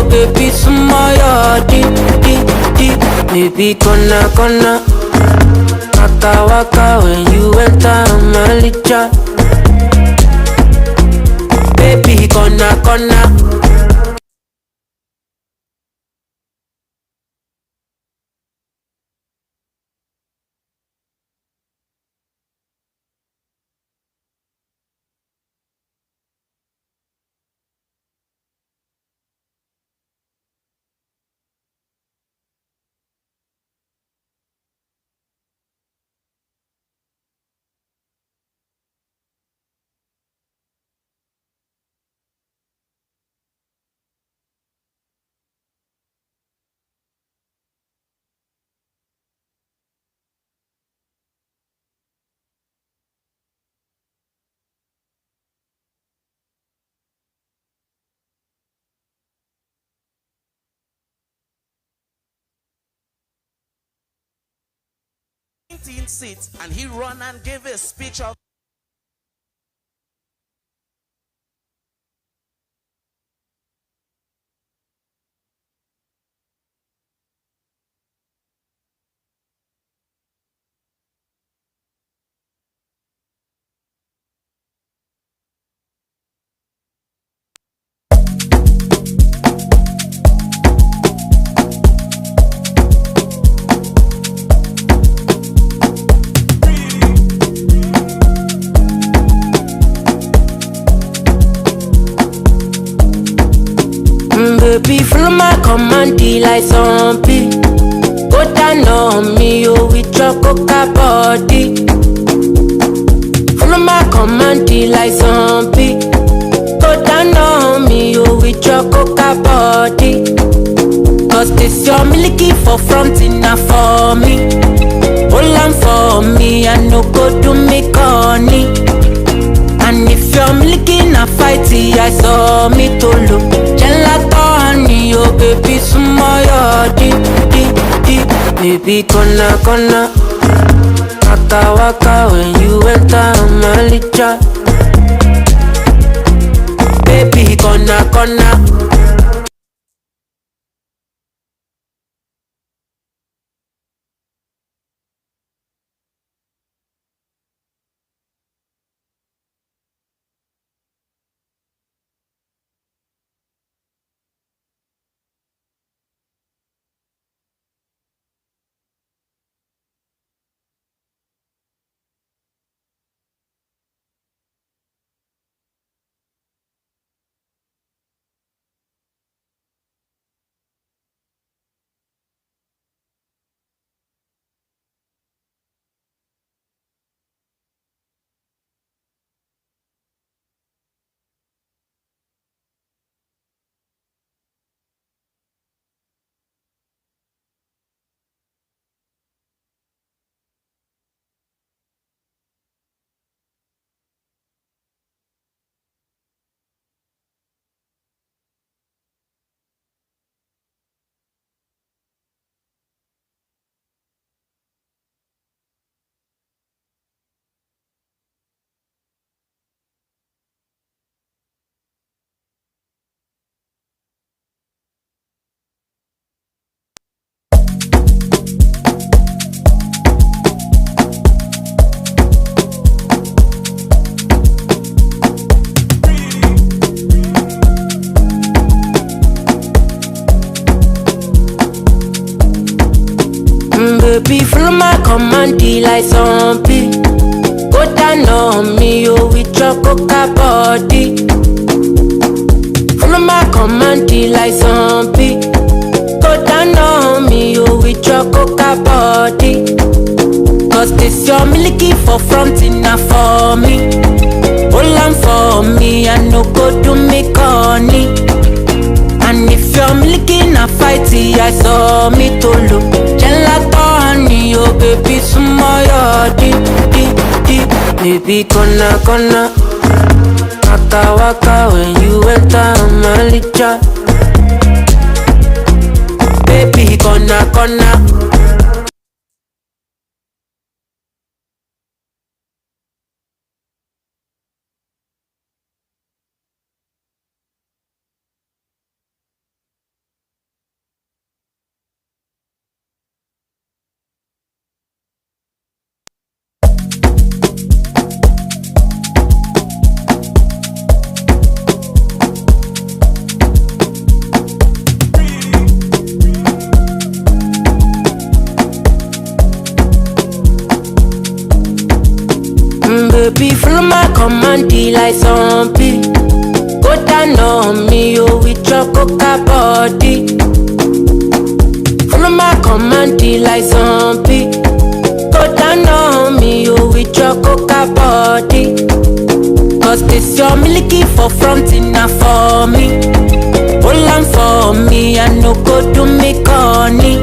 Baby, smile, deep, baby, gonna waka when you enter my licha. Baby, gonna. Seats, and he run and gave a speech of Baby, follow my command, like zombie. Go down on me, oh, with your coca body. Follow my command, like zombie. Go down on me, oh, with your coca body. Cause this your milky for front enough for me. Hold on for me, I no go do me corny. And if you're milky na fighty, I saw me to look. Gelato honey, oh baby, smile, deep, Baby, gonna waka waka when you enter my licha. Baby, gonna. Baby, follow my command, like zombie. Go down on me, oh, with your coca body. Follow my command, like zombie. Go down on me, oh, with your coca body. Cause this your milky for front enough for me. Hold on for me, I no go do me corny. And if you're milky na fighty, I saw me to look. Gelato honey, oh baby, sumoyo deep. Baby, gonna waka waka when you enter my licha. Baby, gonna. Baby, follow my command, like zombie. Go down on me, oh, with your coca body. Follow my command, like zombie. Go down on me, oh, with your coca body. Cause this your milky for front enough for me. Hold on for me, I no go do me corny.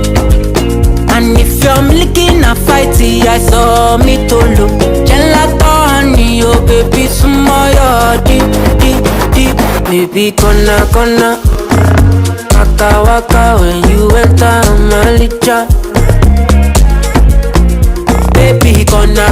And if you're milky na fighty, I saw me to look. Gelato honey, oh baby, sumoyo deep. Baby, gonna waka waka when you enter my licha. Baby, gonna.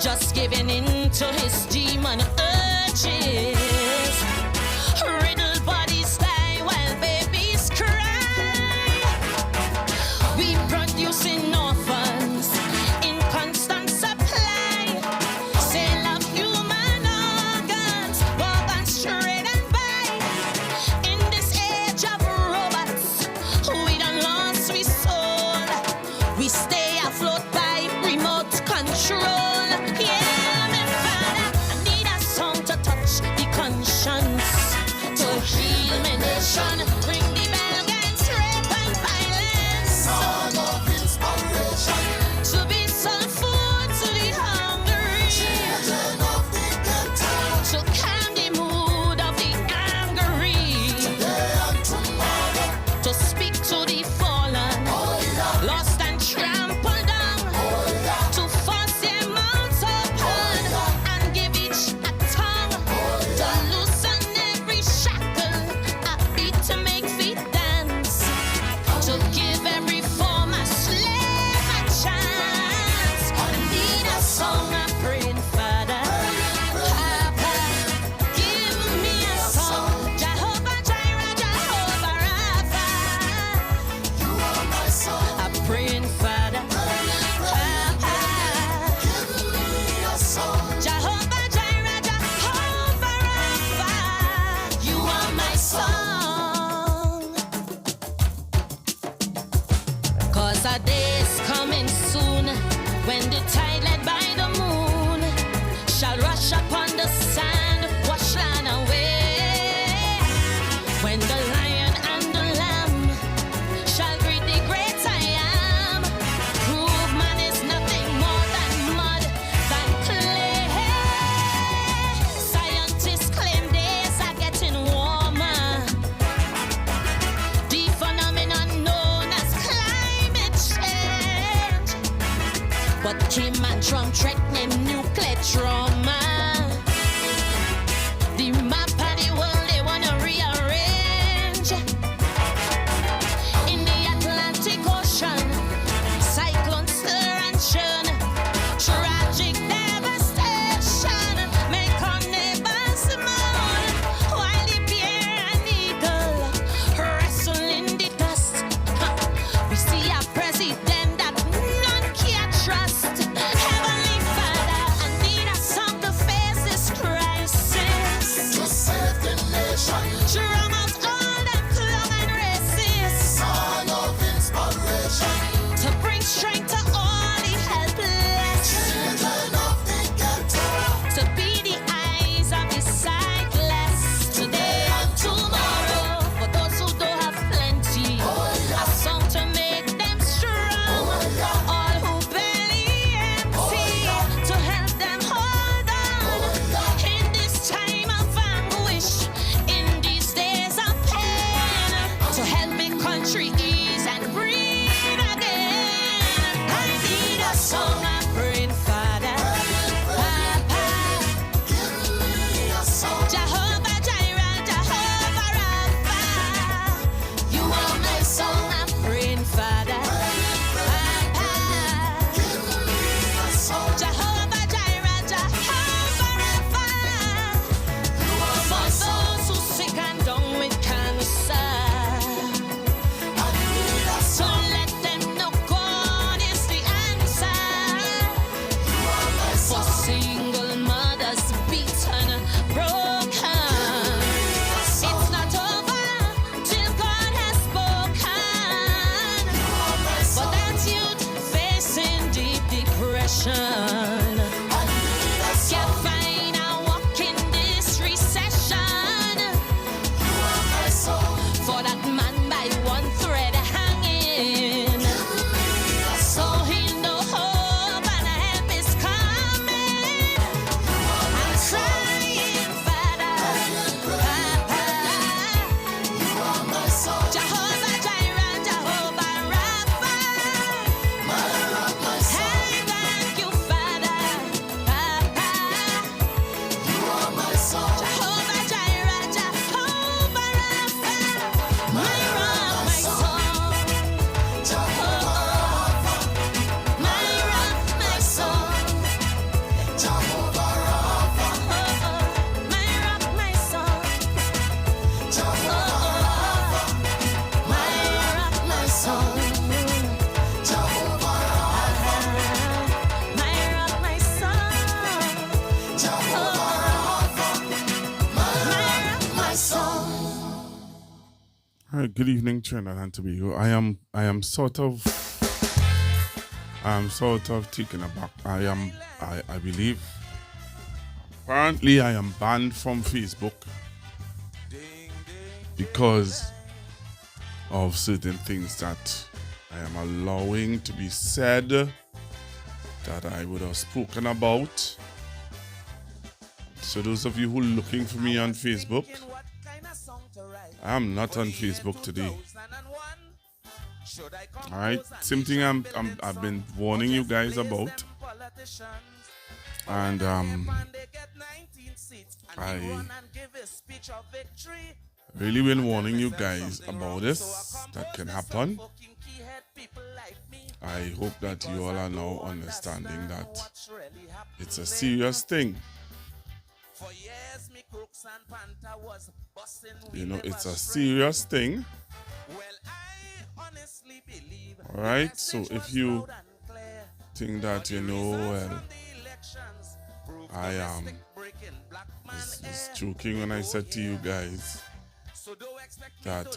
just giving in to his demon urges. Riddle bodies die while babies cry. We producing orphans in constant supply. Sale of human organs, organs straight and by. In this age of robots, we done lost we soul. We stay afloat by remote control. Yeah, my father, I need a song to touch the conscience, to heal my nation, bring the Belgians rape and violence. Song of inspiration, To be some food to the hungry, children of the ghetto, to calm the mood of the angry, today and tomorrow. to speak to the fallen, Oh yeah, lost and trampled down, oh yeah, to force their mouths open and give each a tongue, to loosen every shackle, a beat to make feet dance, to give every former slave a chance. I need a song I'm praying, Father. Papa, give me a song. Jehovah Jireh, Jehovah Rapha. you are my son. I'm praying, Father. Papa, Give me a song. Jehovah Jireh, Jehovah Rapha. You are my song. 'Cause our day is coming soon when the tide led by the moon shall rush upon the sand, wash land away. When the lion and the lamb shall greet the great I am, prove man is nothing more than mud, than clay. Scientists claim days are getting warmer. The phenomenon known as climate change. But Kim and Trump threatening nuclear trauma. The map of the world they wanna rearrange. In the Atlantic Ocean, cyclones stir and churn. Tragic devastation make our neighbors mourn. While the bear and eagle wrestle in the dust, we see a president that none can trust. Heavenly Father, I need a song to face this crisis. To save the nation, Drum out all them clung and racist, song of inspiration, to bring strength to all the helpless, children of the ghetto, to be the eyes of the sightless, today and tomorrow. For those who don't have plenty, a song to make them strong. All who belly empty, to help them hold on. In this time of anguish, in these days of pain, to help the country ease and breathe again. I need a song I'm praying, Father. Papa, give me a song. Jehovah Jireh, Jehovah Rapha. You are my song I'm praying, Father. Papa, Give me a song. Jehovah Jireh, Jehovah Rapha. For those who sick and down with cancer, I need a so song. let them know God is the answer. You are my For song. single mothers beaten, broken, it's not over till God has spoken. You are my But song. that youth facing deep depression I need a can't song. find a walk in this recession. You are my song. For that man by one thread hanging, Give me a so song. he'll know hope and help is coming. You are my I'm song. crying, Father, Papa, You are my song. Jehovah Jireh, Jehovah Rapha. My rock, my song. I thank you, Father. Good evening, Trinidad and Tobago. I am sort of taken aback. I believe apparently I am banned from Facebook because of certain things that I am allowing to be said that I would have spoken about. So those of you who are looking for me on Facebook, I am not on Facebook today. Alright, same thing I've been warning you guys about. And I really been warning you guys about this that can happen. I hope that you all are now understanding that it's a serious thing. You know, it's a serious thing. Alright, so if you think that, you know, well, I am just joking when I said to you guys that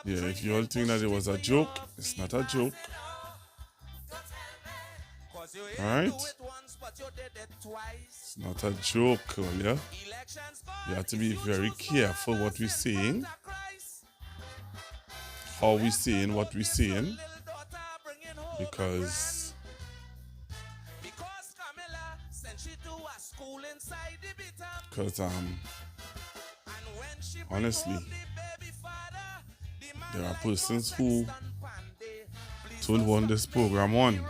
yeah, if you all think that it was a joke, it's not a joke. Alright? It's not a joke, yeah? You have to be very careful what we're saying, how we're saying what we're saying, because honestly, there are persons who don't want this program on.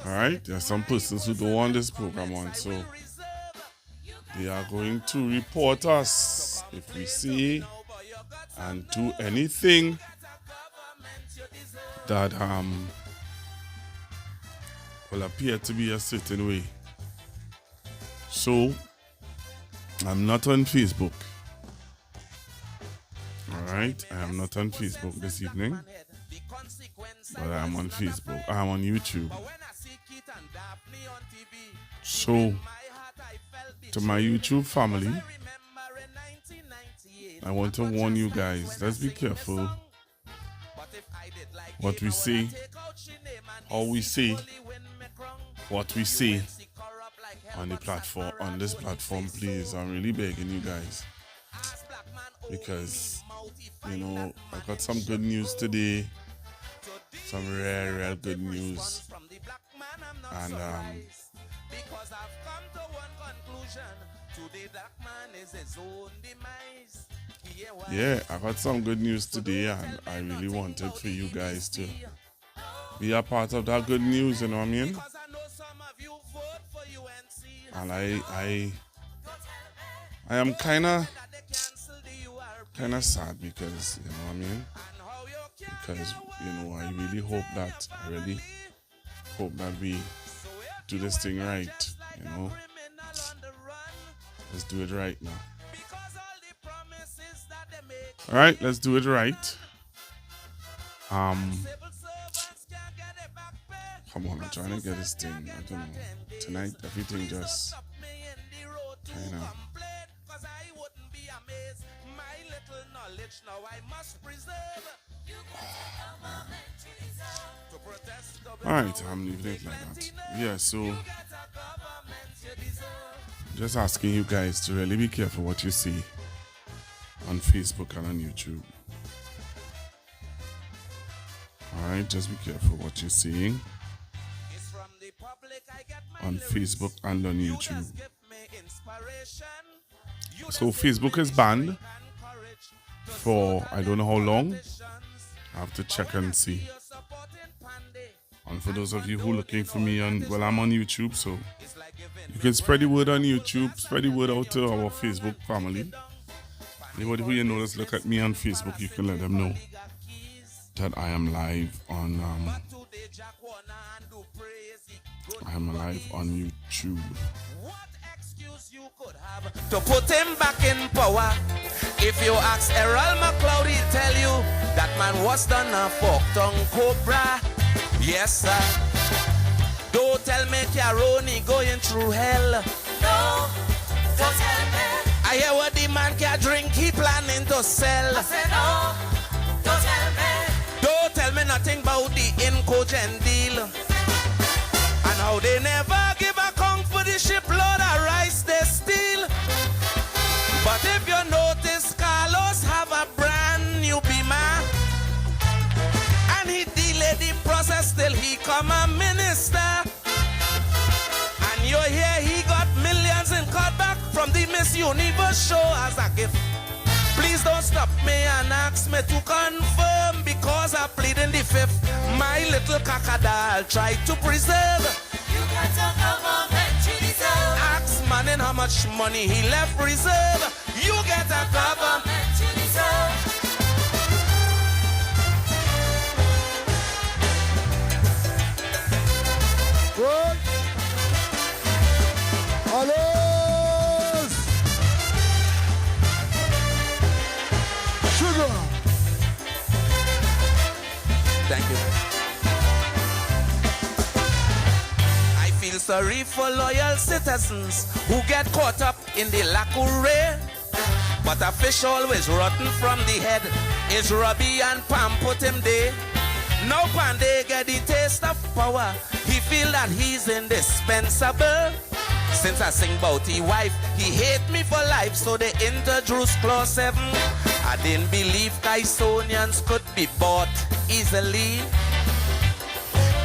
Alright, there are some persons who don't want this program on, so they are going to report us if we say and do anything that will appear to be a certain way. So I'm not on Facebook. Alright, I am not on Facebook this evening, but I am on Facebook. I am on YouTube. So, to my YouTube family, I want to warn you guys, let's be careful what we say, how we say, what we say on the platform, on this platform, please. I'm really begging you guys, because, you know, I got some good news today, some real good news, and yeah, I got some good news today, and I really wanted for you guys to be a part of that good news, you know what I mean? And I am kind of sad because, you know what I mean? Because, you know, I really hope that we do this thing right, you know? Let's do it right now. Alright, let's do it right. Come on, I'm trying to get this thing. I don't know. Tonight, everything just kind of. Alright, I'm leaving it like that. Yeah, so just asking you guys to really be careful what you see on Facebook and on YouTube. Alright, just be careful what you're seeing on Facebook and on YouTube. So Facebook is banned for I don't know how long. I have to check and see. And for those of you who are looking for me on, well, I'm on YouTube, so you can spread the word on YouTube, spread the word out to our Facebook family. Anybody who you know that's look at me on Facebook, you can let them know that I am live on YouTube. To put him back in power. If you ask Errol McLeod, he'll tell you that man was done a fork-tongue cobra. Yes, sir. Don't tell me Caroni going through hell. no, don't tell me. I hear what the man can drink, he planning to sell. I said no, don't tell me. Don't tell me nothing about the Incogen deal. And how they never give account for the shipload of rice they steal. But if you notice, Carlos have a brand new Beamer. And he delayed the process till he come a minister. And you hear he got millions in cutback from the Miss Universe show as a gift. Please don't stop me and ask me to confirm, because I plead in the fifth. My little crocodile tried to preserve. You got a government you deserve. Ask Manning how much money he left reserve. You get a government. Government you deserve. Good. Alles. Sugar. Thank you. I feel sorry for loyal citizens who get caught up in the lacquer. But a fish always rotten from the head. Is Robbie and Pam put him there? Now Pandey get the taste of power. He feel that he's indispensable. Since I sing about his wife, he hate me for life, so they introduced clause 7. I didn't believe Kaisonians could be bought easily.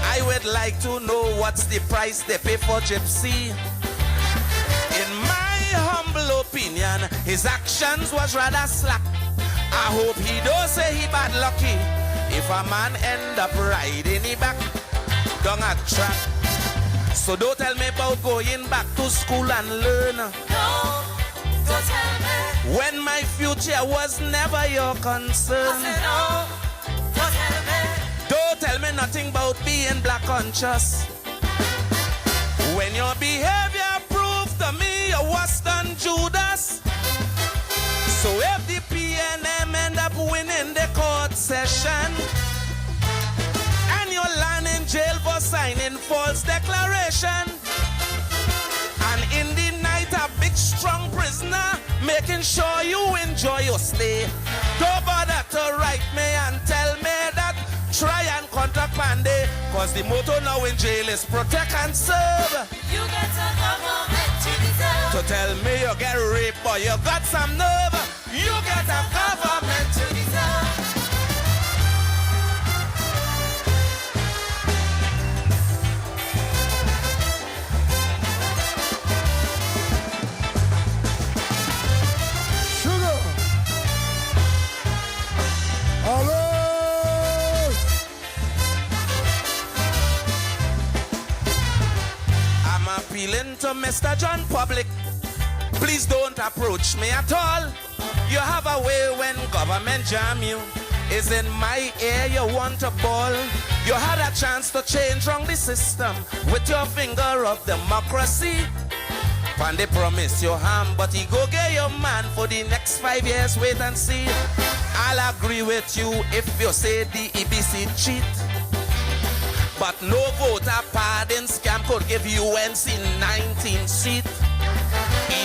I would like to know what's the price they pay for Gypsy. In my humble opinion, his actions was rather slack. I hope he don't say he bad lucky if a man end up riding he back down a track. So don't tell me about going back to school and learn. No, don't tell me. When my future was never your concern. I said no, don't tell me. Don't tell me nothing about being black conscious. When your behavior proved to me you're worse than Judas. So if the PNM end up winning the court session, and you land in jail for signing false declaration, and in the night a big strong prisoner making sure you enjoy your stay, don't bother to write me and tell me that try and contact Pandey, cause the motto now in jail is protect and serve. You get a government you deserve. To tell me you get raped but you got some nerve. You get a government You deserve. Sugar. Alles. I'm appealing to Mr. John Public. Please don't approach me at all. You have a way when government jam you. Is in my ear you want a ball. You had a chance to change wrong the system with your finger of democracy. Pandey promise you harm, but he go get your man for the next 5 years. Wait and see. I'll agree with you if you say the EBC cheat. But no voter pardon scam could give UNC 19 seats.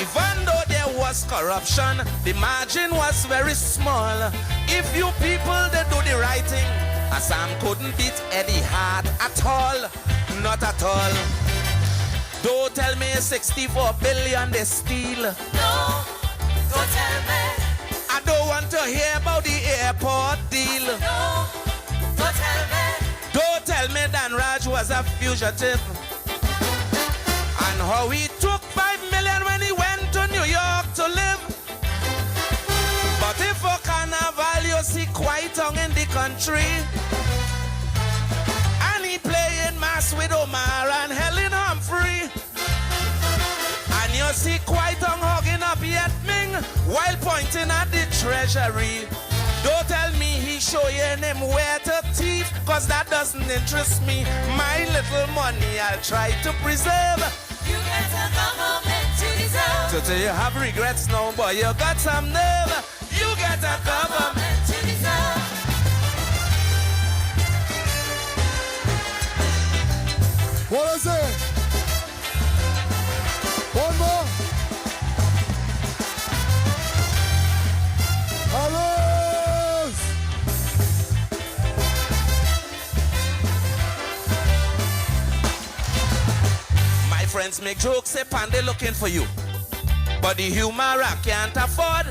Even though there was corruption, the margin was very small. If you people they do the right thing, Assam couldn't beat Eddie Hart at all. Not at all. Don't tell me 64 billion they steal. No, don't tell me. I don't want to hear about the airport deal. No, don't tell me. Don't tell me Dan Raj was a fugitive. And how he took 5 million when he went to New York to live. But if for carnival you see quite on in the country, and he playing mass with Omar and Helen Humphrey, and you see quite on hugging up Yet Ming while pointing at the treasury. Don't tell me he showing him where to thief, cause that doesn't interest me. My little money I'll try to preserve. You get a government you deserve. So till you have regrets now, boy, you got some nerve. You get a government. Government you deserve. What is it? One more. friends make jokes, say Pande looking for you. But the humor I can't afford.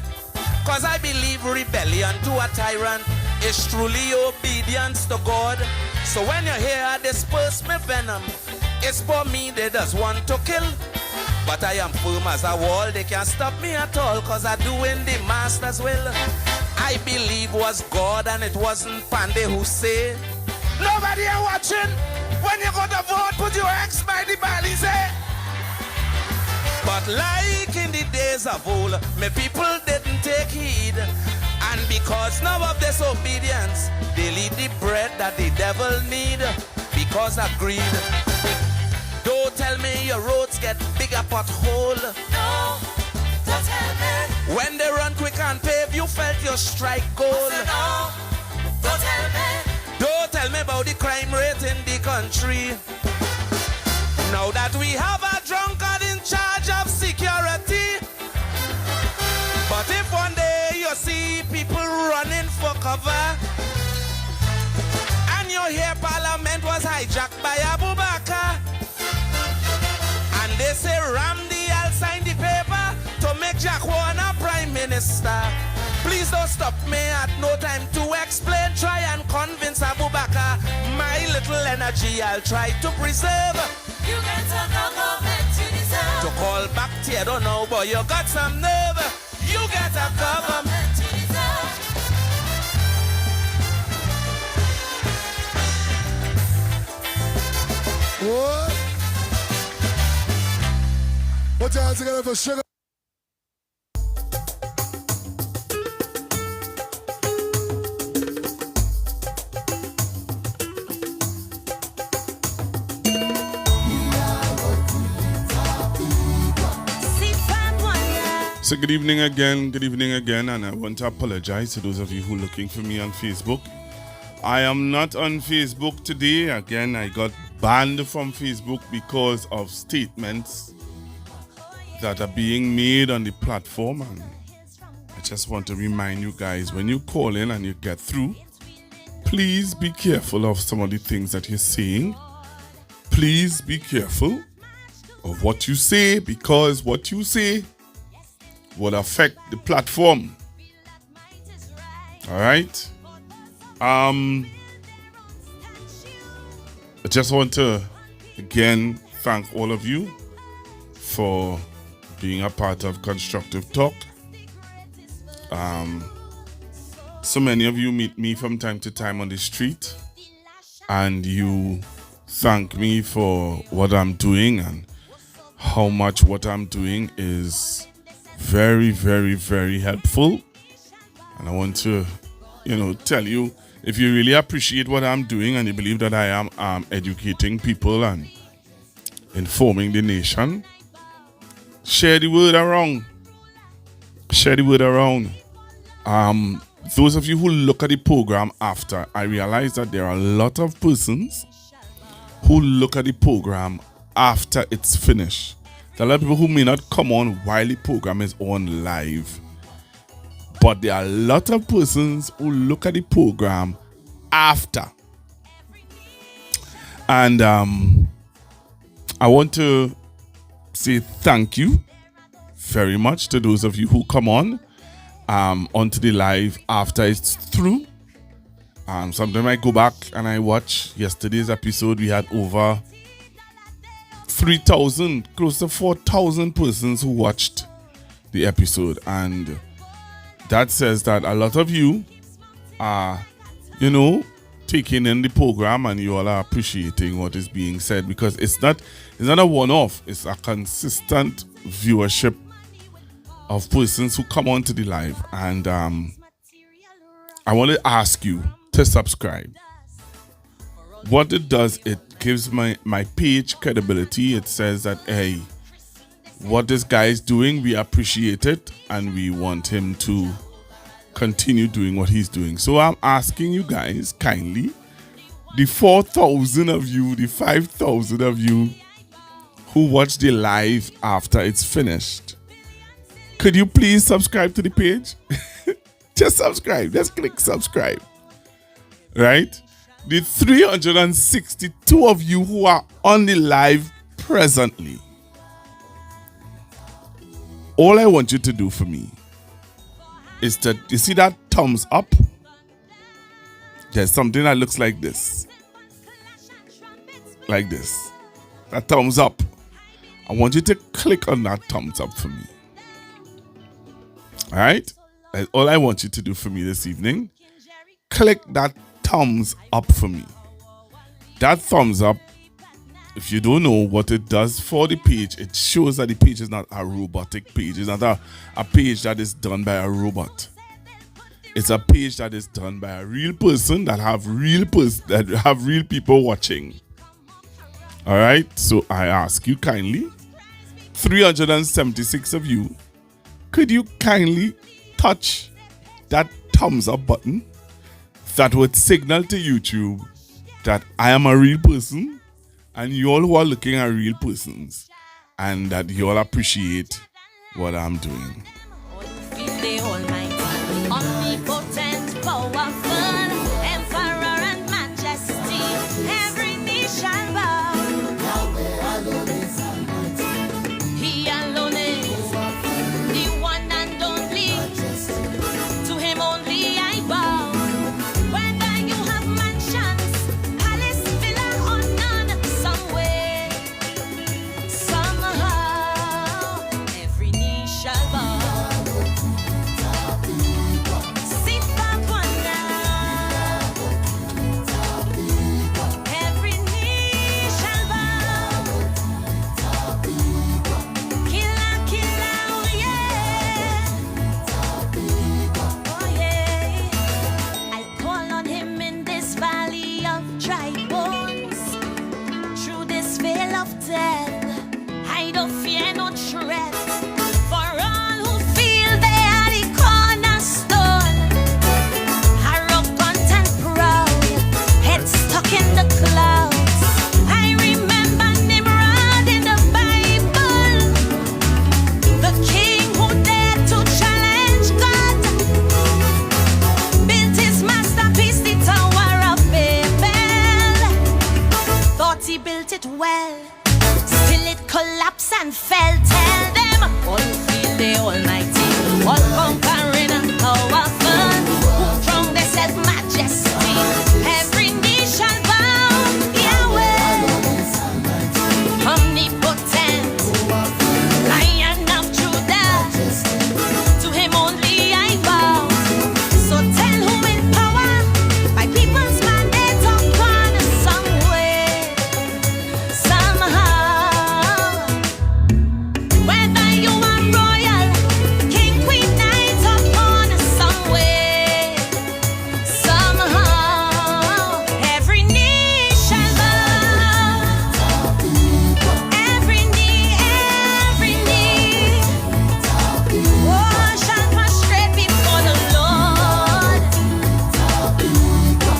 Cause I believe rebellion to a tyrant is truly obedience to God. So when you hear disperse me venom, it's for me they just want to kill. But I am firm as a wall, they can't stop me at all. Cause I doing the master's will. I believe was God and it wasn't Pande who say. Nobody are watching. When you go to vote, put your X by the bally, say. But like in the days of old, my people didn't take heed. And because now of disobedience, they eat the bread that the devil need. Because of greed. Don't tell me your roads get bigger pothole. No, don't tell me. When they run quick and pave, you felt your strike goal. No, don't tell me. Don't tell me about the crime rate in the country. Now that we have a drunkard in charge of security. But if one day you see people running for cover, and you hear Parliament was hijacked by Abu Bakar, and they say Ramdi Al signed the paper to make Jack Warner Prime Minister, please don't stop me at no time to explain. Try and convince Abu Bakar. My little energy I'll try to preserve. You get a government you deserve. To call back to you don't know, but you got some nerve. You get a government You deserve. What? Put your hands together for sugar. So good evening again, and I want to apologize to those of you who are looking for me on Facebook. I am not on Facebook today. Again, I got banned from Facebook because of statements that are being made on the platform, and I just want to remind you guys, when you call in and you get through, please be careful of some of the things that you're saying. Please be careful of what you say, because what you say will affect the platform. All right. I just want to again thank all of you for being a part of Constructive Talk. So many of you meet me from time to time on the street, and you thank me for what I'm doing and how much what I'm doing is very, very, very helpful. And I want to, tell you, if you really appreciate what I'm doing and you believe that I am educating people and informing the nation, share the word around. Share the word around. Those of you who look at the program after, I realize that there are a lot of persons who look at the program after it's finished. There are a lot of people who may not come on while the program is on live. But there are a lot of persons who look at the program after. And I want to say thank you very much to those of you who come on onto the live after it's through. Sometimes I go back and I watch yesterday's episode. We had over 3,000, close to 4,000 persons who watched the episode, and that says that a lot of you are, taking in the program, and you all are appreciating what is being said, because it's not a one-off. It's a consistent viewership of persons who come onto the live, and I want to ask you to subscribe. What it does, it gives my page credibility. It says that, hey, what this guy is doing, we appreciate it, and we want him to continue doing what he's doing. So I'm asking you guys kindly, the 4,000 of you, the 5,000 of you who watch the live after it's finished, could you please subscribe to the page? Just subscribe. Just click subscribe. Right? The 362 of you who are on the live presently, all I want you to do for me is to, you see that thumbs up? There's something that looks like this. Like this. That thumbs up. I want you to click on that thumbs up for me. Alright? That's all I want you to do for me this evening. Click that thumbs up for me. That thumbs up, if you don't know what it does for the page, it shows that the page is not a robotic page. It's not a page that is done by a robot. It's a page that is done by a real person that have real people watching. All right, so I ask you kindly, 376 of you, could you kindly touch that thumbs up button that would signal to YouTube that I am a real person and you all who are looking are real persons and that you all appreciate what I'm doing. Omnipotent, powerful, emperor and majesty, every knee shall bow. He alone is the one and only. To him only I bow. Whether you have mansions, palace, villa or none, somewhere, somehow, every knee shall bow. I don't fear no threat. For all who feel they are the cornerstone, arrogant and proud, head stuck in the clouds. I remember Nimrod in the Bible, the king who dared to challenge God, built his masterpiece, the Tower of Babel. Thought he built it well, still it collapsed and fell. Tell them, all who feel the Almighty, all conquering and powerful, who throne they said majesty, every knee shall bow. Yahweh, omnipotent, Lion of Judah, to him only I bow. So tell who in power, my people's mandate upon somewhere, somehow. Whether you are royal, king, queen, knight, upon somewhere, somehow, every knee shall bow. Every knee, oh, shall prostrate before the Lord.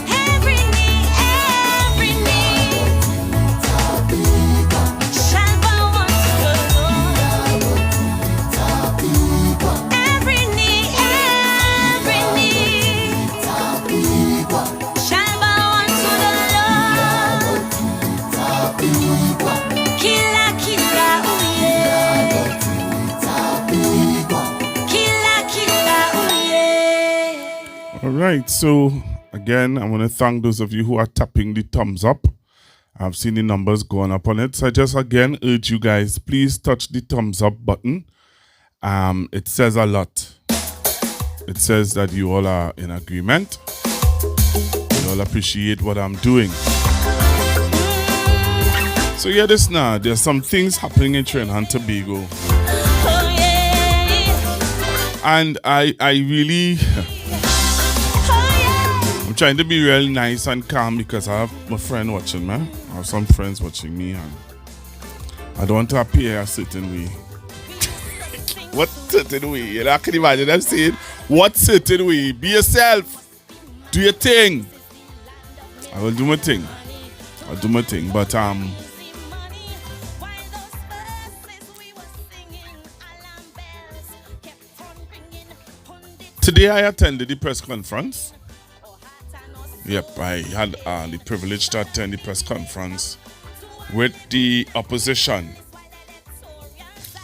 Every knee shall bow unto the Lord. Every knee shall bow unto the Lord. Killa, killa, ooh yeah. Killa, killa, ooh yeah. All right, so again, I want to thank those of you who are tapping the thumbs up. I've seen the numbers going up on it. So I just again urge you guys, please touch the thumbs up button. It says a lot. It says that you all are in agreement. You all appreciate what I'm doing. So hear this now. There's some things happening in Trinidad and Tobago. Oh yeah. And I really... I'm trying to be real nice and calm because I have my friend watching me. I have some friends watching me and I don't want to appear a certain way. What certain way? You know, I can imagine them saying, what certain way? Be yourself. Do your thing. I will do my thing. I'll do my thing. But today I attended the press conference. Yep, I had the privilege to attend the press conference with the opposition.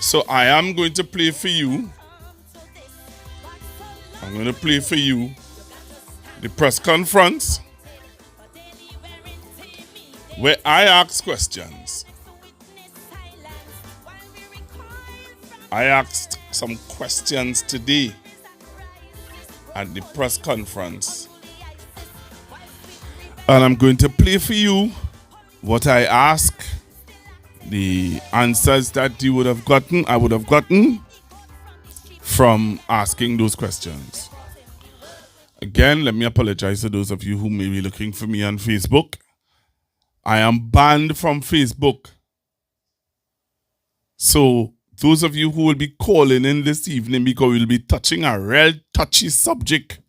So I am going to play for you. I'm going to play for you the press conference where I ask questions. I asked some questions today at the press conference. And I'm going to play for you what I ask, the answers that you would have gotten, I would have gotten from asking those questions. Again, let me apologize to those of you who may be looking for me on Facebook. I am banned from Facebook. So those of you who will be calling in this evening, because we'll be touching a real touchy subject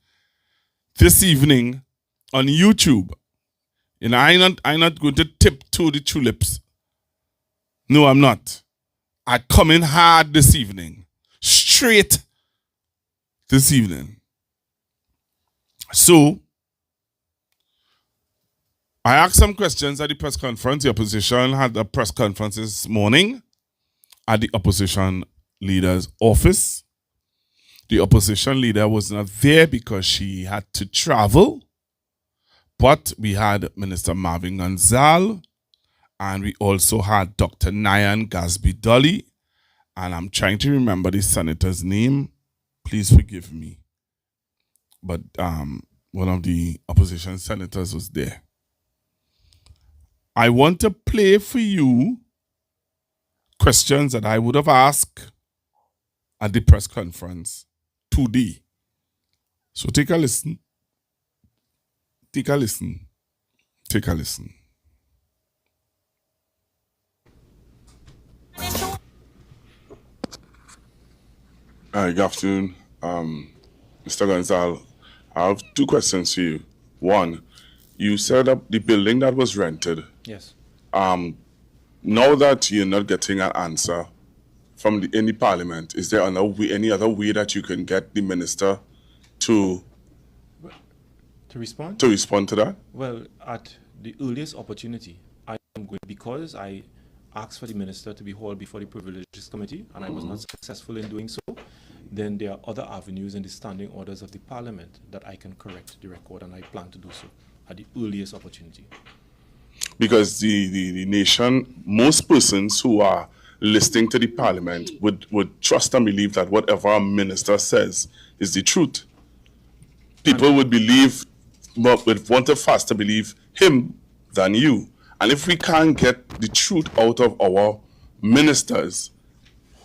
this evening on YouTube. And I'm not going to tiptoe the tulips. No, I'm not. I come in hard this evening. Straight this evening. So, I asked some questions at the press conference. The opposition had a press conference this morning at the opposition leader's office. The opposition leader was not there because she had to travel. But we had Minister Marvin Gonzalez, and we also had Dr. Nyan Gasby-Dolly, and I'm trying to remember the senator's name. Please forgive me. But one of the opposition senators was there. I want to play for you questions that I would have asked at the press conference today. So take a listen. Take a listen. Take a listen. Good afternoon, Mr. Gonzalez. I have two questions for you. One, you set up the building that was rented. Yes. Now that you're not getting an answer from any parliament, is there any other way that you can get the minister to respond? To respond to that? Well, at the earliest opportunity, I am going, because I asked for the minister to be hauled before the Privileges Committee, and I was not successful in doing so. Then there are other avenues in the standing orders of the parliament that I can correct the record, and I plan to do so at the earliest opportunity. Because the nation, most persons who are listening to the parliament would trust and believe that whatever a minister says is the truth. People would believe, but would want to faster believe him than you. And if we can't get the truth out of our ministers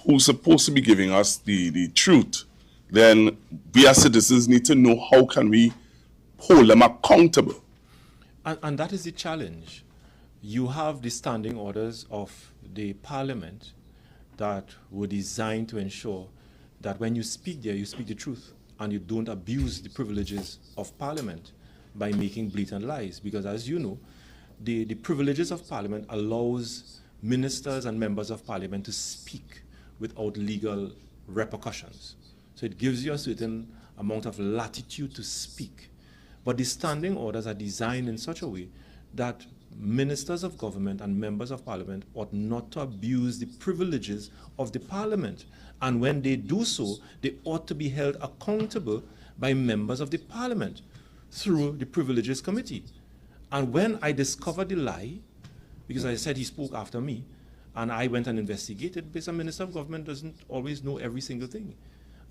who's supposed to be giving us the truth, then we as citizens need to know how can we hold them accountable. And that is the challenge. You have the standing orders of the parliament that were designed to ensure that when you speak there, you speak the truth and you don't abuse the privileges of parliament by making blatant lies. Because as you know, the privileges of parliament allows ministers and members of parliament to speak without legal repercussions. So it gives you a certain amount of latitude to speak. But the standing orders are designed in such a way that ministers of government and members of parliament ought not to abuse the privileges of the parliament. And when they do so, they ought to be held accountable by members of the parliament through the Privileges Committee. And when I discovered the lie, because I said he spoke after me, and I went and investigated, because a minister of government doesn't always know every single thing.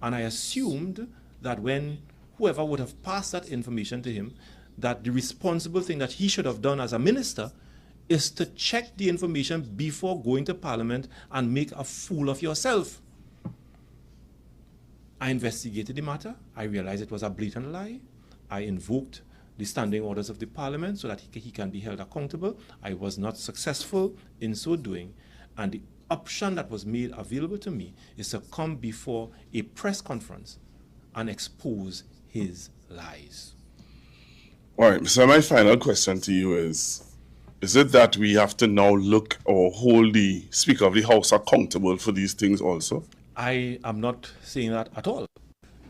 And I assumed that when whoever would have passed that information to him, that the responsible thing that he should have done as a minister is to check the information before going to parliament and make a fool of yourself. I investigated the matter. I realized it was a blatant lie. I invoked the standing orders of the parliament so that he can be held accountable. I was not successful in so doing. And the option that was made available to me is to come before a press conference and expose his lies. All right, so my final question to you is it that we have to now look or hold the Speaker of the House accountable for these things also? I am not saying that at all.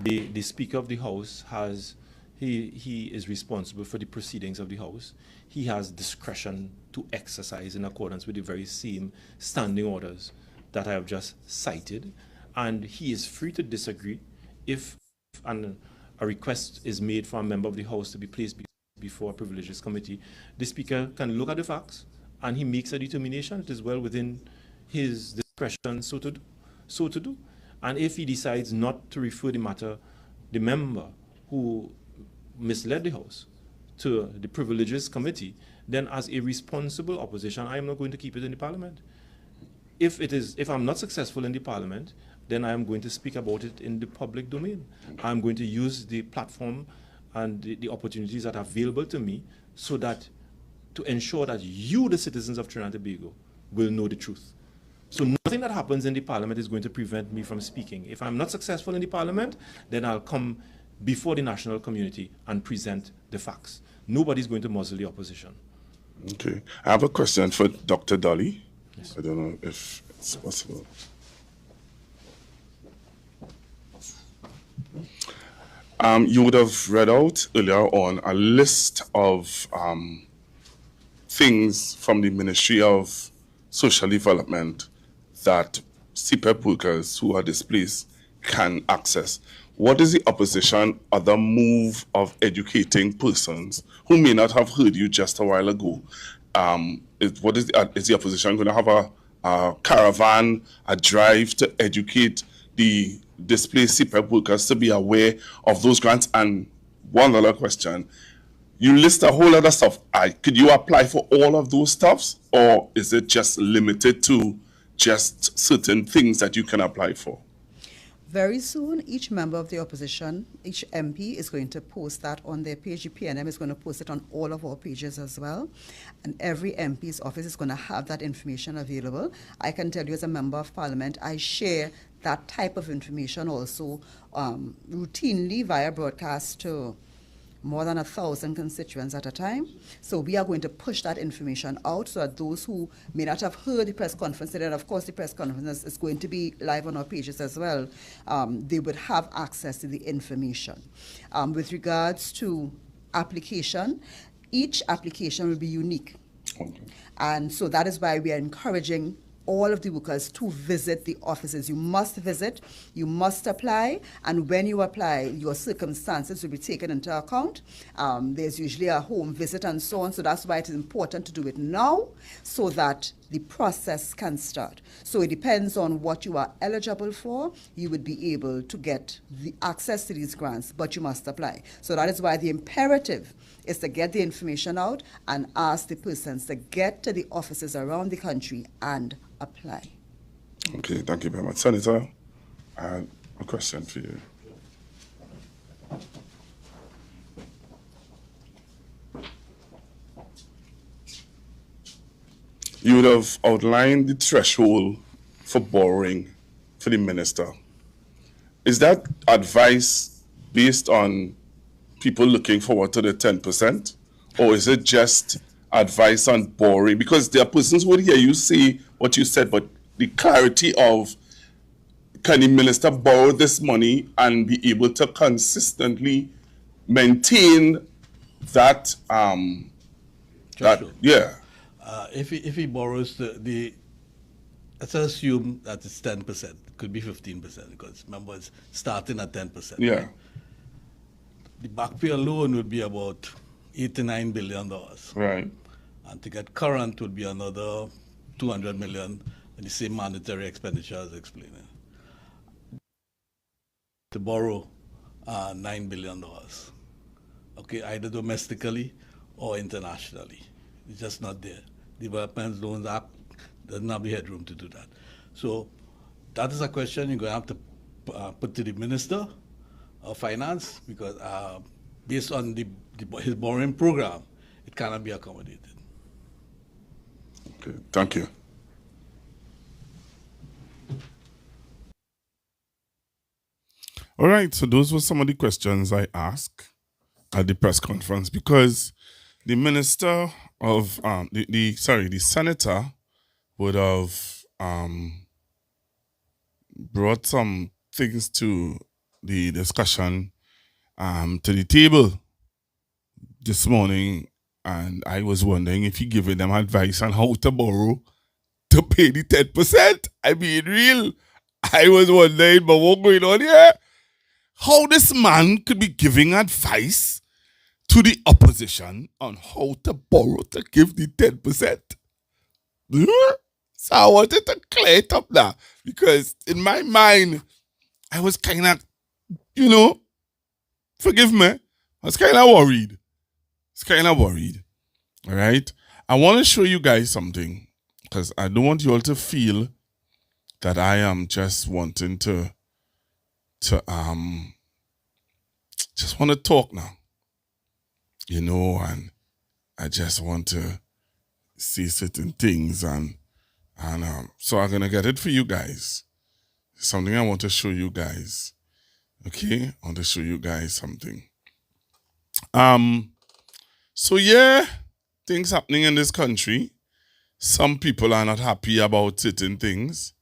The Speaker of the House has, he is responsible for the proceedings of the House. He has discretion to exercise in accordance with the very same standing orders that I have just cited, and he is free to disagree if a request is made for a member of the House to be placed before a privileges committee. The Speaker can look at the facts and he makes a determination. It is well within his discretion so to do. And if he decides not to refer the matter, the member who misled the House, to the privileges committee, then as a responsible opposition, I am not going to keep it in the Parliament. If I'm not successful in the Parliament, then I am going to speak about it in the public domain. I'm going to use the platform and the opportunities that are available to me so that to ensure that you, the citizens of Trinidad and Tobago, will know the truth. So nothing that happens in the Parliament is going to prevent me from speaking. If I'm not successful in the Parliament, then I'll come before the national community and present the facts. Nobody's going to muzzle the opposition. Okay. I have a question for Dr. Dolly. Yes. I don't know if it's possible. You would have read out earlier on a list of things from the Ministry of Social Development that CPEP workers who are displaced can access. What is the opposition other move of educating persons who may not have heard you just a while ago? Is the opposition going to have a caravan, a drive to educate the displaced CPEP workers to be aware of those grants? And one other question, you list a whole lot of stuff. Could you apply for all of those stuffs, or is it just limited to just certain things that you can apply for? Very soon, each member of the opposition, each MP is going to post that on their page. The PNM is going to post it on all of our pages as well. And every MP's office is going to have that information available. I can tell you as a member of Parliament, I share that type of information also routinely via broadcast to more than 1,000 constituents at a time. So we are going to push that information out so that those who may not have heard the press conference today, and of course the press conference is going to be live on our pages as well, they would have access to the information. With regards to application, each application will be unique. Okay. And so that is why we are encouraging all of the workers to visit the offices. You must visit, you must apply, and when you apply, your circumstances will be taken into account. There's usually a home visit and so on, so that's why it is important to do it now so that the process can start. So it depends on what you are eligible for. You would be able to get the access to these grants, but you must apply. So that is why the imperative is to get the information out and ask the persons to get to the offices around the country and apply. Okay, thank you very much. Senator, I have a question for you. You would have outlined the threshold for borrowing for the minister. Is that advice based on people looking forward to the 10%? Or is it just advice on borrowing? Because there are persons who would hear you say what you said, but the clarity of can the minister borrow this money and be able to consistently maintain that, yeah. If he borrows let's assume that it's 10%, it could be 15%, because remember it's starting at 10%. Yeah. Right? The back pay alone would be about $89 billion. Right. And to get current would be another 200 million, and the same monetary expenditure as explaining. To borrow $9 billion, okay, either domestically or internationally. It's just not there. Development Loans Act doesn't have the headroom to do that. So that is a question you're going to have to put to the Minister of Finance, because based on his borrowing program, it cannot be accommodated. Okay, thank you. All right, so those were some of the questions I asked at the press conference, because the minister of the senator would have brought some things to the discussion to the table this morning, and I was wondering if he giving them advice on how to borrow to pay the 10%. I mean, real. I was wondering, but what's going on here? How this man could be giving advice to the opposition on how to borrow to give the 10%. So I wanted to clear it up now, because in my mind, I was kind of, forgive me, I was kind of worried. All right? I want to show you guys something, because I don't want you all to feel that I am just wanting to just want to talk now. And I just want to see certain things, and so I'm gonna get it for you guys. Something I want to show you guys. Okay, I want to show you guys something. So yeah, things happening in this country. Some people are not happy about certain things,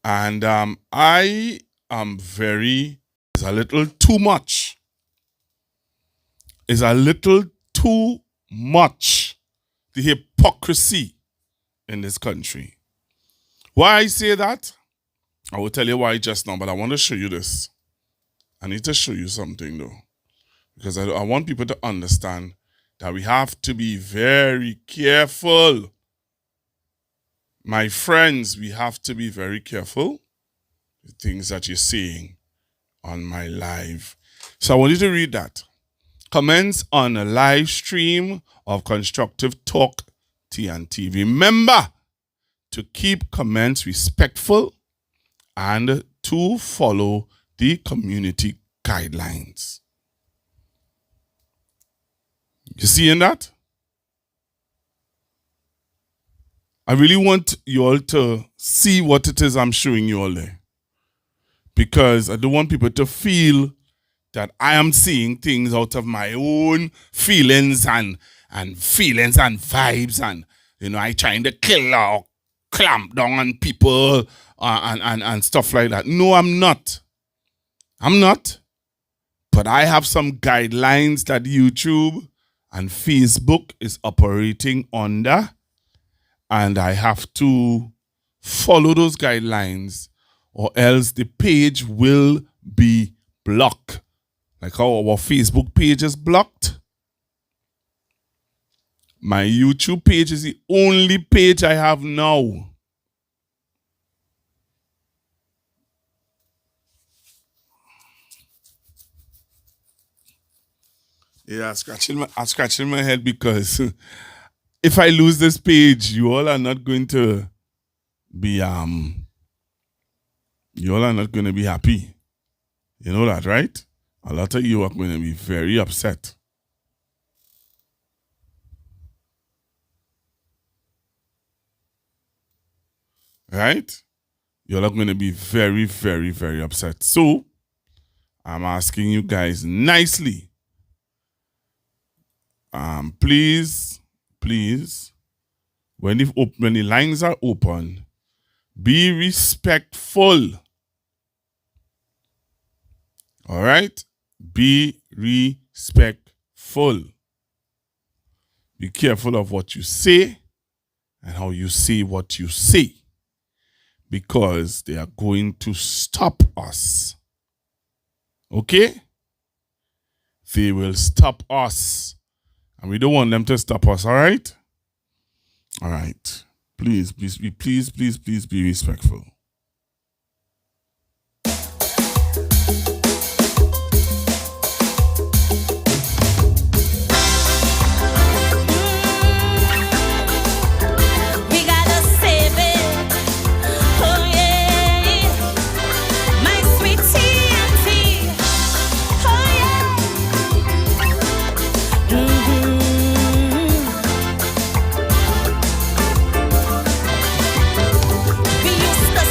and I am it's a little too much. It's a little too much, the hypocrisy in this country. Why I say that? I will tell you why just now, but I want to show you this. I need to show you something though, because I want people to understand that we have to be very careful. My friends, we have to be very careful with things that you're saying on my live. So I want you to read that. Comments on a live stream of Constructive Talk TNT. Remember to keep comments respectful and to follow the community guidelines. You seeing that? I really want you all to see what it is I'm showing you all there, because I don't want people to feel that I am seeing things out of my own feelings and vibes, and I trying to kill or clamp down on people and stuff like that. No, I'm not. But I have some guidelines that YouTube and Facebook is operating under, and I have to follow those guidelines, or else the page will be blocked. Like how our Facebook page is blocked. My YouTube page is the only page I have now. Yeah, I'm scratching my head, because if I lose this page, you all are not going to be happy. You know that, right? A lot of you are going to be very upset. Right? You're going to be very, very, very upset. So, I'm asking you guys nicely. Please, when the lines are open, be respectful. All right? Be respectful. Be careful of what you say and how you say what you say, because they are going to stop us. Okay? They will stop us, and we don't want them to stop us. All right? All right. Please be respectful. We used to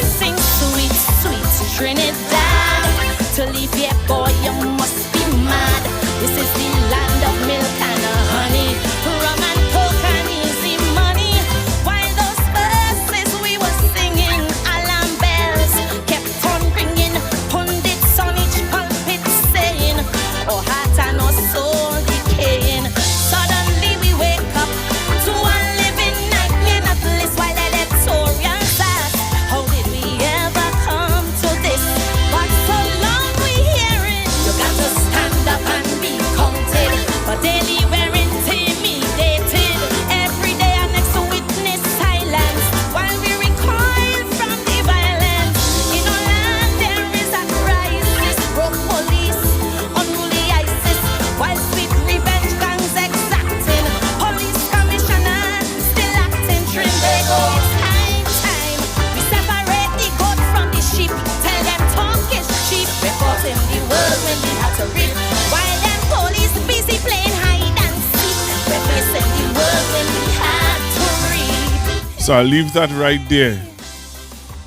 So I'll leave that right there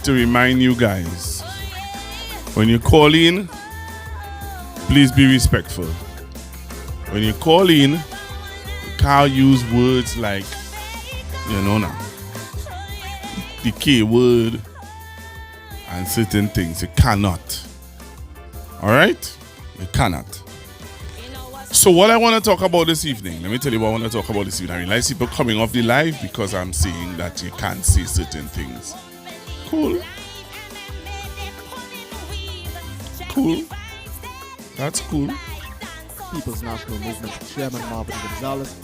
to remind you guys. When you call in, please be respectful. When you call in, you can't use words like, now, the K word and certain things. You cannot. Alright? You cannot. So what I want to talk about this evening, let me tell you what I want to talk about this evening. I realize people coming off the live because I'm saying that you can't say certain things. Cool. Cool. That's cool. People's National Movement Chairman Marvin Gonzalez.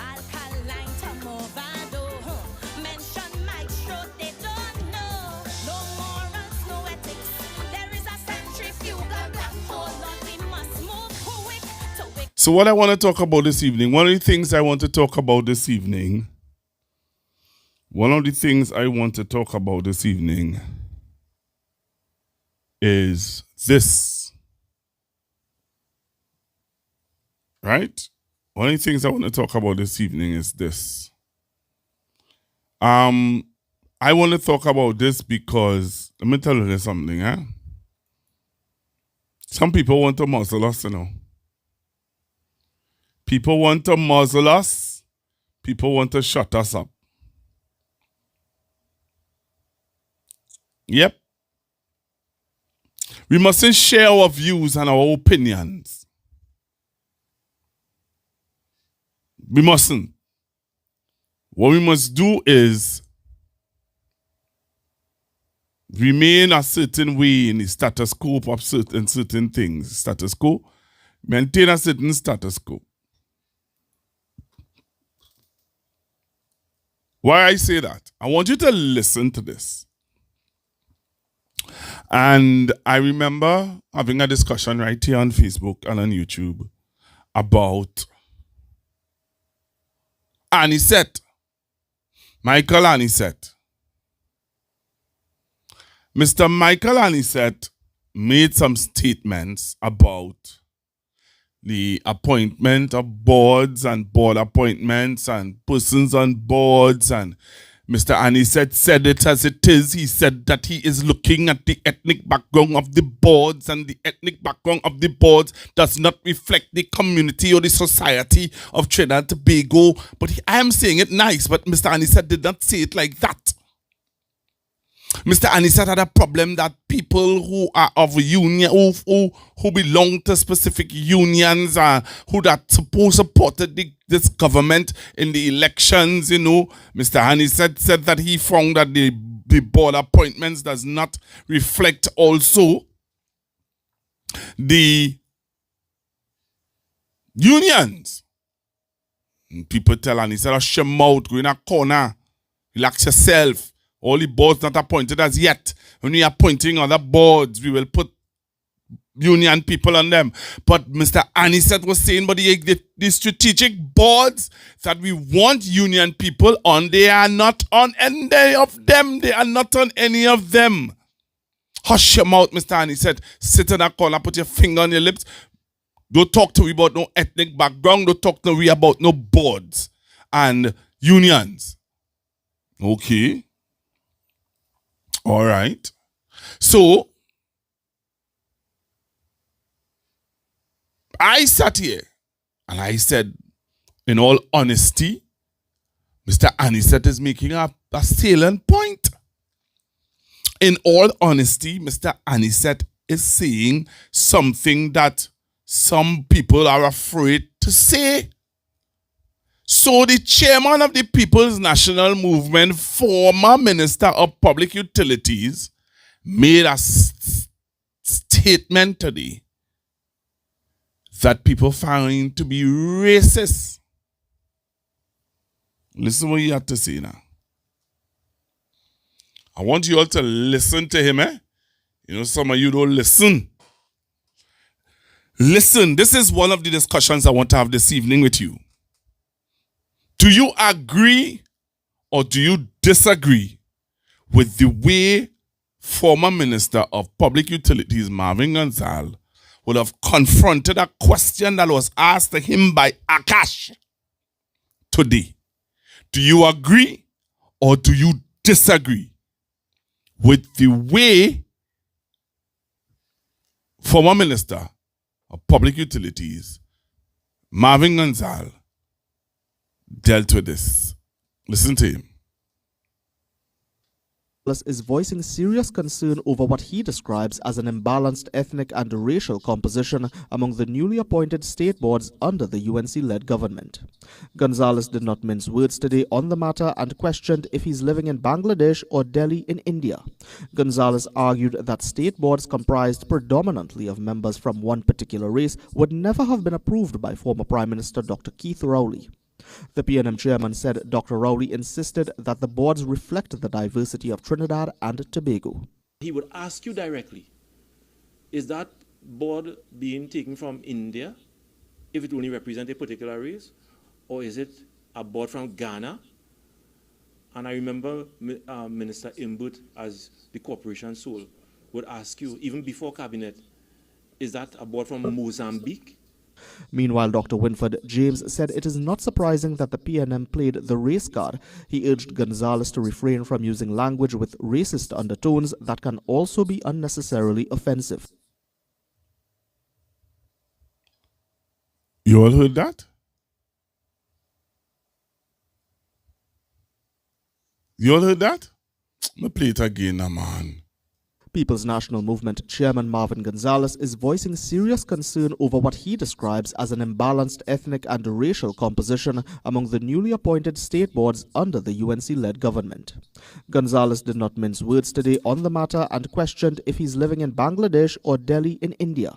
So what I want to talk about this evening, one of the things I want to talk about this evening is this. Right? One of the things I want to talk about this evening is this. I want to talk about this because, let me tell you something, huh? Some people want to muzzle us, People want to muzzle us. People want to shut us up. Yep. We mustn't share our views and our opinions. We mustn't. What we must do is remain a certain way in the status quo of certain things. Status quo. Maintain a certain status quo. Why I say that? I want you to listen to this. And I remember having a discussion right here on Facebook and on YouTube about Anisette. Michael Anisette. Mr. Michael Anisette made some statements about the appointment of boards and board appointments and persons on boards, and Mr. Anisette said it as it is. He said that he is looking at the ethnic background of the boards, and the ethnic background of the boards does not reflect the community or the society of Trinidad and Tobago. But I am saying it nice, but Mr. Anisette did not say it like that. Mr. Anisette had a problem that people who are of a union, who belong to specific unions, who that supported this government in the elections, Mr. Anisette said that he found that the board appointments does not reflect also the unions. And people tell Anisette, "Oh, shame out, go in a corner, relax yourself. All the boards not appointed as yet. When we are appointing other boards, we will put union people on them." But Mr. Anisette was saying, but the strategic boards that we want union people on, they are not on any of them. They are not on any of them. Hush your mouth, Mr. Anisette. Sit in that corner, put your finger on your lips. Don't talk to me about no ethnic background. Don't talk to me about no boards and unions. Okay. All right. So, I sat here and I said, in all honesty, Mr. Anisette is making a salient point. In all honesty, Mr. Anisette is saying something that some people are afraid to say. So the chairman of the People's National Movement, former Minister of Public Utilities, made a statement today that people find to be racist. Listen what he had to say now. I want you all to listen to him, some of you don't listen. Listen, this is one of the discussions I want to have this evening with you. Do you agree or do you disagree with the way former Minister of Public Utilities Marvin Gonzalez would have confronted a question that was asked to him by Akash today? Do you agree or do you disagree with the way former Minister of Public Utilities, Marvin Gonzalez, dealt with this. Listen to him. Is voicing serious concern over what he describes as an imbalanced ethnic and racial composition among the newly appointed state boards under the UNC-led government. Gonzalez did not mince words today on the matter and questioned if he's living in Bangladesh or Delhi in India. Gonzalez argued that state boards comprised predominantly of members from one particular race would never have been approved by former Prime Minister Dr. Keith Rowley. The PNM chairman said Dr. Rowley insisted that the boards reflect the diversity of Trinidad and Tobago. He would ask you directly, is that board being taken from India if it only represents a particular race, or is it a board from Ghana? And I remember Minister Imbut, as the corporation soul, would ask you, even before cabinet, is that a board from Mozambique? Meanwhile, Dr. Winford James said it is not surprising that the PNM played the race card. He urged Gonzalez to refrain from using language with racist undertones that can also be unnecessarily offensive. You all heard that? You all heard that? Let me play it again, man. People's National Movement Chairman Marvin Gonzalez is voicing serious concern over what he describes as an imbalanced ethnic and racial composition among the newly appointed state boards under the UNC-led government. Gonzalez did not mince words today on the matter and questioned if he's living in Bangladesh or Delhi in India.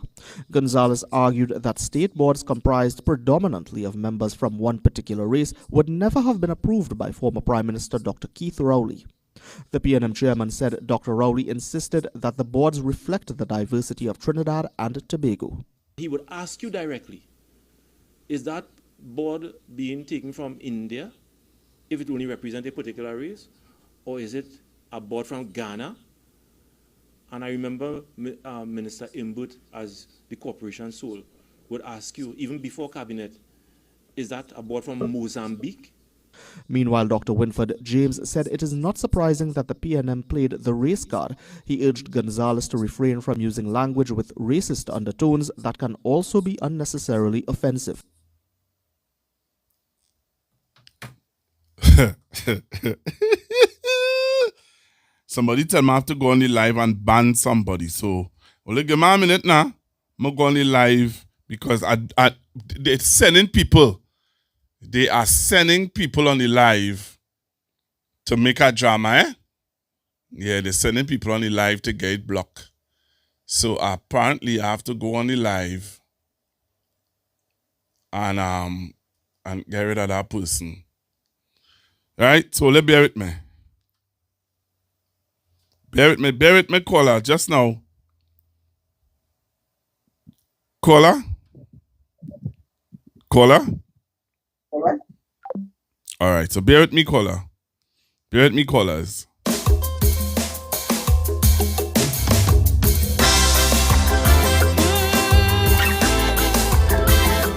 Gonzalez argued that state boards comprised predominantly of members from one particular race would never have been approved by former Prime Minister Dr. Keith Rowley. The PNM chairman said Dr. Rowley insisted that the boards reflect the diversity of Trinidad and Tobago. He would ask you directly, is that board being taken from India if it only represents a particular race, or is it a board from Ghana? And I remember Minister Imbut, as the corporation soul, would ask you, even before cabinet, is that a board from Mozambique? Meanwhile, Dr. Winford James said it is not surprising that the PNM played the race card. He urged Gonzalez to refrain from using language with racist undertones that can also be unnecessarily offensive. Somebody tell me I have to go on the live and ban somebody. So, only give me a minute now. I'm going to go on the live because they're sending people. They are sending people on the live to make a drama, eh? Yeah, they're sending people on the live to get it blocked. So apparently I have to go on the live and get rid of that person. Right? So let's bear with me. Bear with me, caller, just now. Caller? All right, so bear with me, caller. Bear with me, callers.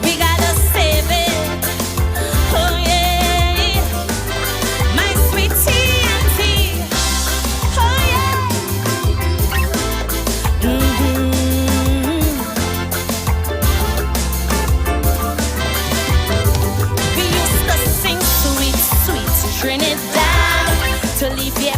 We gotta save it. Oh yeah, my sweet TNT. Oh yeah. We used to sing sweet, sweet Trinidad to leave you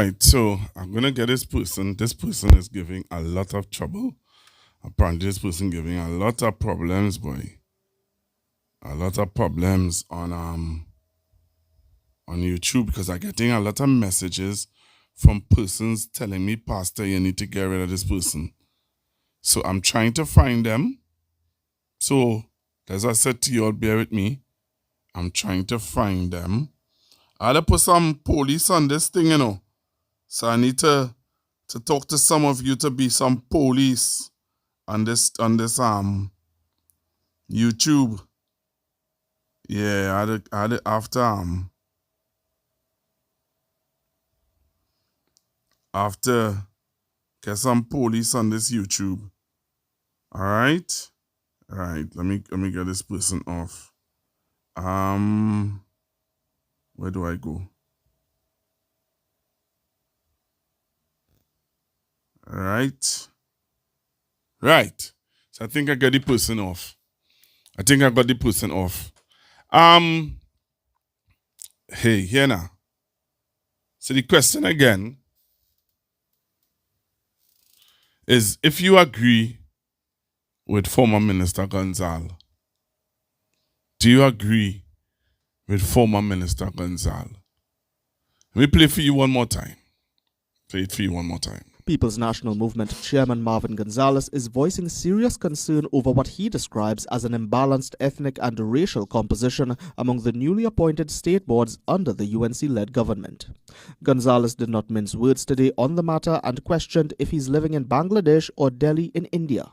right, so I'm gonna get this person. This person is giving a lot of trouble. Apparently, this person giving a lot of problems, boy. A lot of problems on YouTube because I'm getting a lot of messages from persons telling me, Pastor, you need to get rid of this person. So I'm trying to find them. So, as I said to you all, bear with me. I'm trying to find them. I had to put some police on this thing, you know. So I need to talk to some of you to be some police on this YouTube. Yeah, I had it after get some police on this YouTube. All right. Let me get this person off. Where do I go? All right. So I think I got the person off. Hey, here now. So the question again is if you agree with former Minister Gonzalez. Do you agree with former Minister Gonzalez? Let me play it for you one more time. People's National Movement Chairman Marvin Gonzalez is voicing serious concern over what he describes as an imbalanced ethnic and racial composition among the newly appointed state boards under the UNC-led government. Gonzalez did not mince words today on the matter and questioned if he's living in Bangladesh or Delhi in India.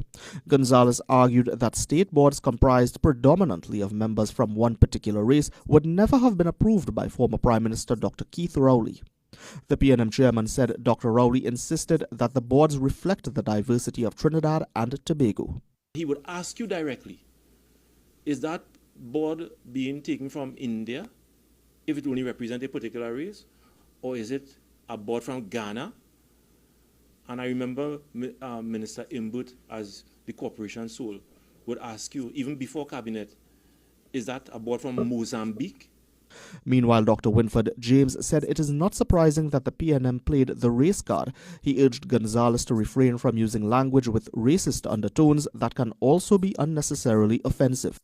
Gonzalez argued that state boards comprised predominantly of members from one particular race would never have been approved by former Prime Minister Dr. Keith Rowley. The PNM chairman said Dr. Rowley insisted that the boards reflect the diversity of Trinidad and Tobago. He would ask you directly, is that board being taken from India if it only represents a particular race? Or is it a board from Ghana? And I remember Minister Imbut, as the corporation soul, would ask you, even before cabinet, is that a board from Mozambique? Meanwhile, Dr. Winford James said it is not surprising that the PNM played the race card. He urged Gonzalez to refrain from using language with racist undertones that can also be unnecessarily offensive.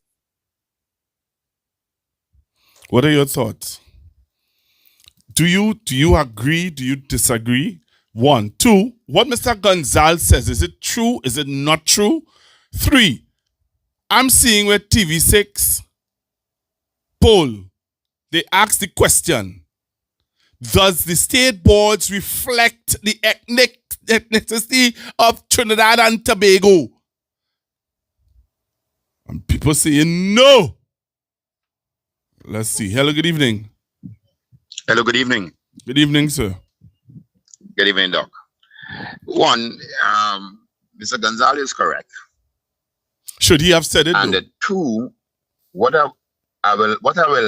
What are your thoughts? Do you agree? Do you disagree? 1, 2, what Mr. Gonzalez says, is it true? Is it not true? 3, I'm seeing where TV6 poll, they ask the question, does the state boards reflect the ethnicity of Trinidad and Tobago? And people saying no. Let's see. Hello, good evening. Hello, good evening. Good evening, sir. Good evening, Doc. 1, Mr. Gonzalez is correct. Should he have said it? And 2, what I will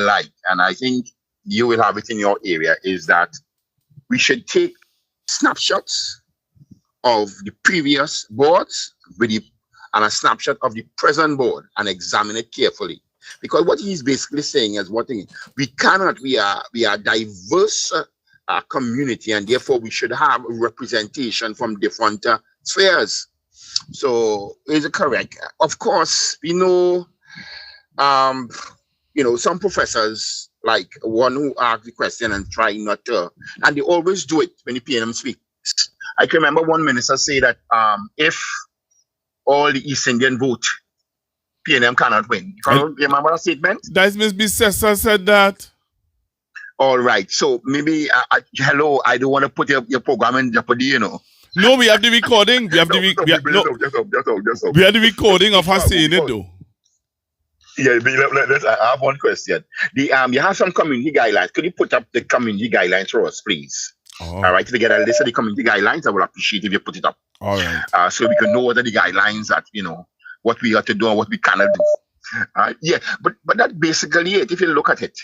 like, and I think you will have it in your area, is that we should take snapshots of the previous boards and a snapshot of the present board and examine it carefully. Because what he's basically saying is we are diverse community, and therefore we should have representation from different spheres. So is it correct? Of course, we know some professors, like one who asked the question and try not to, and they always do it when the PNM speaks. I can remember one minister say that if all the East Indian vote, PNM cannot win. You remember that statement? That's Ms. Bissessa said that. All right. So maybe, hello, I don't want to put your program in jeopardy, No, we have the recording. We have the recording of her saying it, though. Yeah, I have one question. You have some community guidelines. Could you put up the community guidelines for us, please? Oh. All right, to get a list of the community guidelines, I would appreciate if you put it up. All right. So we can know what are the guidelines that, what we have to do and what we cannot do. Yeah, but that's basically it. If you look at it,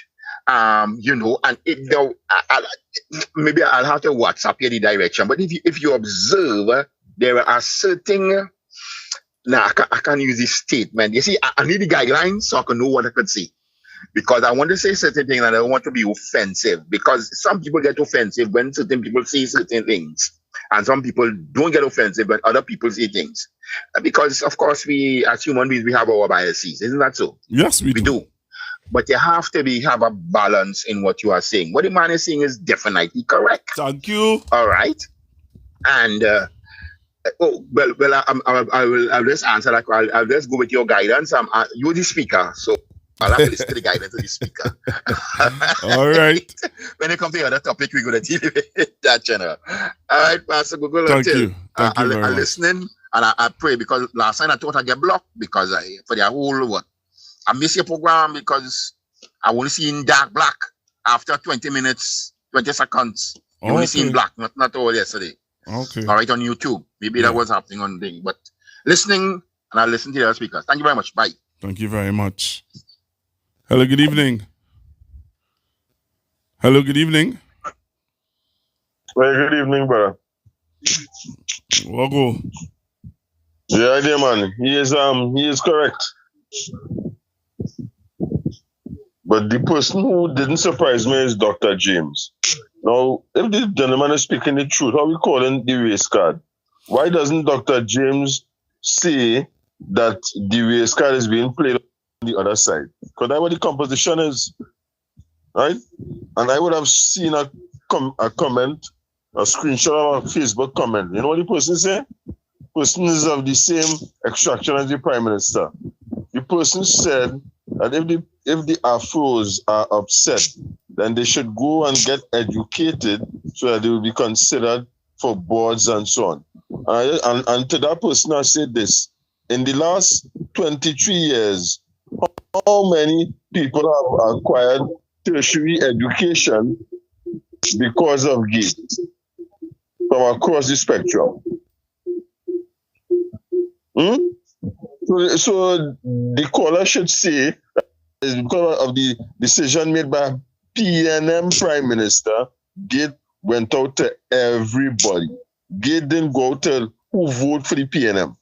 and maybe I'll have to WhatsApp you the direction. But if you observe, there are certain. Now I can't use this statement. You see, I need the guidelines so I can know what I could say. because I want to say certain things and I don't want to be offensive, because some people get offensive when certain people say certain things, and some people don't get offensive when other people say things. Because, of course, we as human beings, we have our biases. Isn't that so? Yes, we do. But you have to have a balance in what you are saying. What the man is saying is definitely correct. Thank you. All right. And I'll just answer that. I'll just go with your guidance. You're the speaker, so I'll have to listen to the guidance of the speaker. All right. When it comes to the other topic, we're going to deal with that, General. All right, Pastor Google. Thank you. Thank you very I'm much. listening, and I pray, because last time I thought I'd get blocked because for the whole what. I miss your program because I only see in dark black after 20 minutes, 20 seconds. You only see in black, not all yesterday. Okay. All right, on YouTube. Maybe that was happening on the thing. But listening, and I'll listen to the other speakers. Thank you very much. Bye. Thank you very much. Hello, good evening. Hello, good evening. Well, good evening, brother. Wago. Yeah, dear man. He is correct. But the person who didn't surprise me is Dr. James. Now, if the gentleman is speaking the truth, how we calling the race card? Why doesn't Dr. James say that the race card is being played on the other side? Because that's what the composition is, right? And I would have seen a comment, a screenshot of a Facebook comment. You know what the person say? The person is of the same extraction as the Prime Minister. The person said that if the Afros are upset, then they should go and get educated so that they will be considered for boards and so on. And to that person, I said this: in the last 23 years, how many people have acquired tertiary education because of gays from across the spectrum? So the caller should say that it's because of the decision made by PNM Prime Minister. Gate went out to everybody. Gate didn't go out to who voted for the PNM.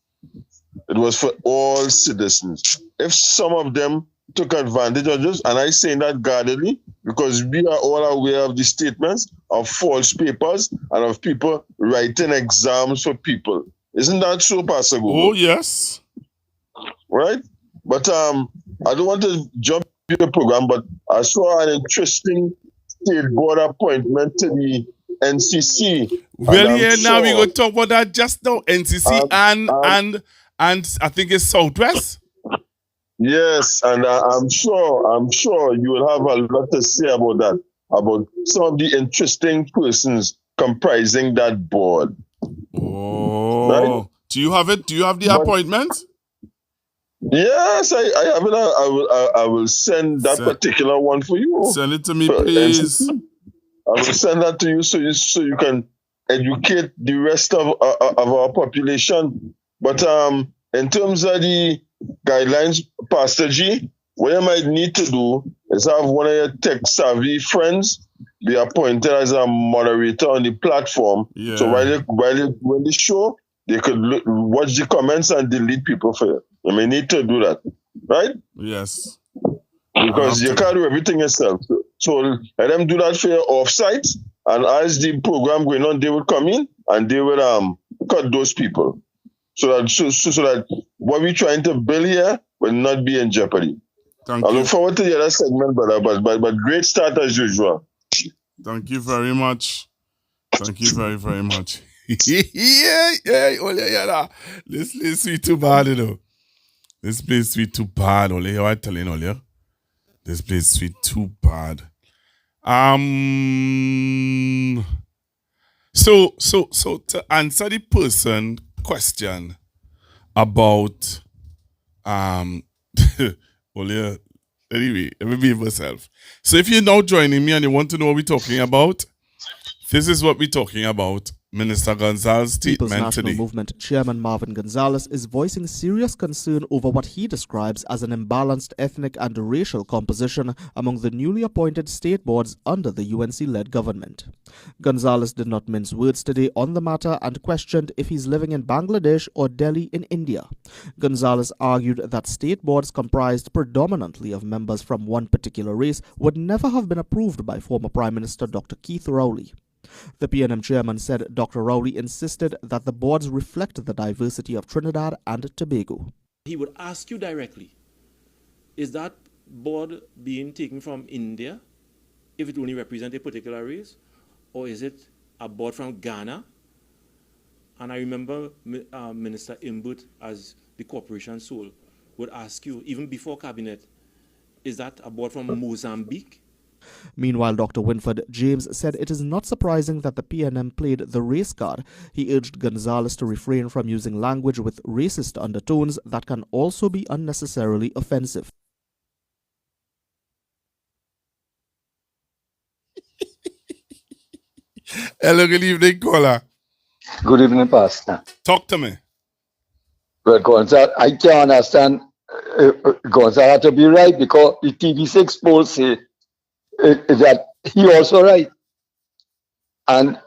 It was for all citizens. If some of them took advantage of this, and I say that guardedly, because we are all aware of the statements of false papers and of people writing exams for people. Isn't that so, Pastor Google? Oh, yes. Right? But I don't want to jump into the program, but I saw an interesting state board appointment to the NCC. Well, yeah, now we're going to talk about that just now. NCC and I think it's Southwest. Yes, and I'm sure you will have a lot to say about that, about some of the interesting persons comprising that board. Oh, right? Do you have it? Do you have the appointment? Yes, I have it. I will send that particular one for you. Send it to me, please. I will send that to you so you can educate the rest of our population. But in terms of the guidelines, Pastor G, what you might need to do is have one of your tech-savvy friends be appointed as a moderator on the platform. Yeah. So when they show, they could watch the comments and delete people for you. You may need to do that, right? Yes. Because you can't do everything yourself. So let them do that for your offsite, and as the program going on, they will come in and they will cut those people. So that what we're trying to build here will not be in jeopardy. I look forward to the other segment, brother, but great start as usual. Thank you very much. Thank you very, very much. yeah. This place sweet too bad, you know. This place sweet too bad, Ole. I'm telling you, this place sweet too bad. So to answer the person question about Ole, anyway, let me behave myself. So if you're now joining me and you want to know what we're talking about, this is what we're talking about. Minister Gonzalez's People's statement National today. Movement Chairman Marvin Gonzalez is voicing serious concern over what he describes as an imbalanced ethnic and racial composition among the newly appointed state boards under the UNC-led government. Gonzalez did not mince words today on the matter and questioned if he's living in Bangladesh or Delhi in India. Gonzalez argued that state boards comprised predominantly of members from one particular race would never have been approved by former Prime Minister Dr. Keith Rowley. The PNM chairman said Dr. Rowley insisted that the boards reflect the diversity of Trinidad and Tobago. He would ask you directly, is that board being taken from India if it only represents a particular race? Or is it a board from Ghana? And I remember Minister Imbut, as the corporation soul, would ask you, even before cabinet, is that a board from Mozambique? Meanwhile, Dr. Winford James said it is not surprising that the PNM played the race card. He urged Gonzalez to refrain from using language with racist undertones that can also be unnecessarily offensive. Hello, good evening, caller. Good evening, Pastor. Talk to me. Well, Gonzalo, I can understand Gonzalo to be right because the TV6 poll say that he also right. And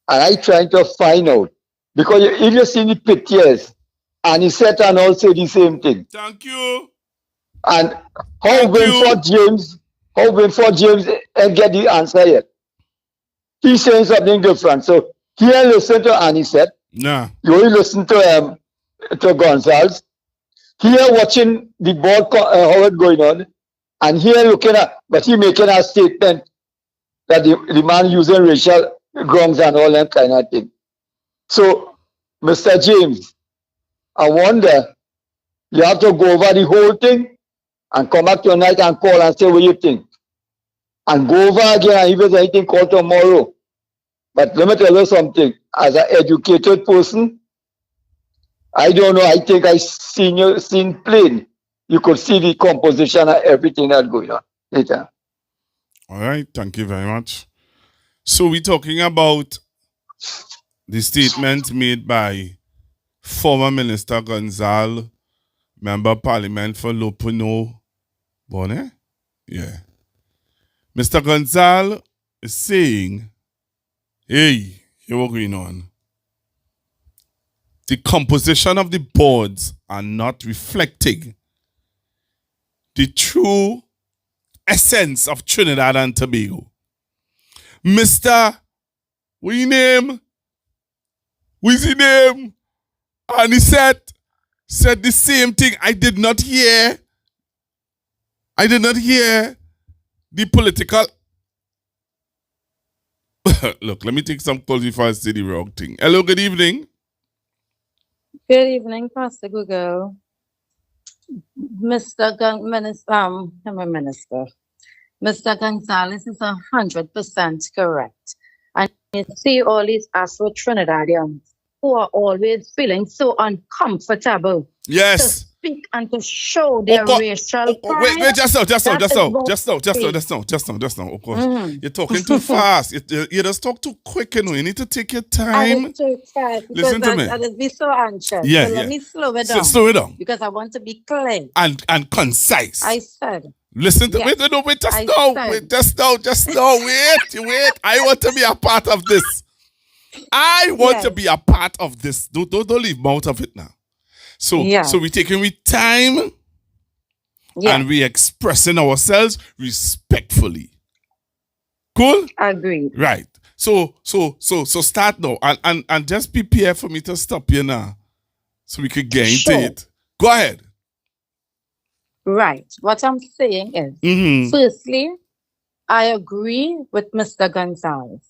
I trying to find out because if you see the pictures and he said and also the same thing. Thank you. And how Winford James and get the answer yet? He's saying something different. So here listen to Anisette. Nah. You only listen to Gonzalez. Here watching the board how it's going on. And here looking at, but he making a statement that the man using racial grounds and all that kind of thing. So, Mr. James, I wonder, you have to go over the whole thing and come back tonight and call and say what you think. And go over again and if there's anything call tomorrow. But let me tell you something, as an educated person, I don't know, I think I seen plain. You could see the composition and everything that's going on later. All right, thank you very much. So we're talking about the statement made by former Minister Gonzalez, Member of Parliament for Lopuno, Bonnet? Yeah. Mr. Gonzalez is saying, hey, here what's going on. The composition of the boards are not reflecting the true essence of Trinidad and Tobago. Mr. What your name? What's your name? And he said the same thing. I did not hear the political. Look, let me take some calls before I say the wrong thing. Hello, good evening. Good evening, Pastor Google. Mr. Mr. Gonzalez is 100% correct. And you see all these Afro-Trinidadians who are always feeling so uncomfortable to speak and to show their racial pride. Wait, just now. Of course, you're talking too fast. You just talk too quick, you know. You need to take your time. Listen to me. I just be so anxious. Yeah, so let me slow it down. Slow it down. Because I want to be clear. And concise. I said. Listen to wait, just now. Wait. I want to be a part of this. I want to be a part of this. Don't leave me out of it now. So we're taking with time and we expressing ourselves respectfully. Cool? Agreed. Right. So start now and just prepare for me to stop you now. So we could get into it. Go ahead. Right. What I'm saying is, firstly, I agree with Mr. Gonzalez.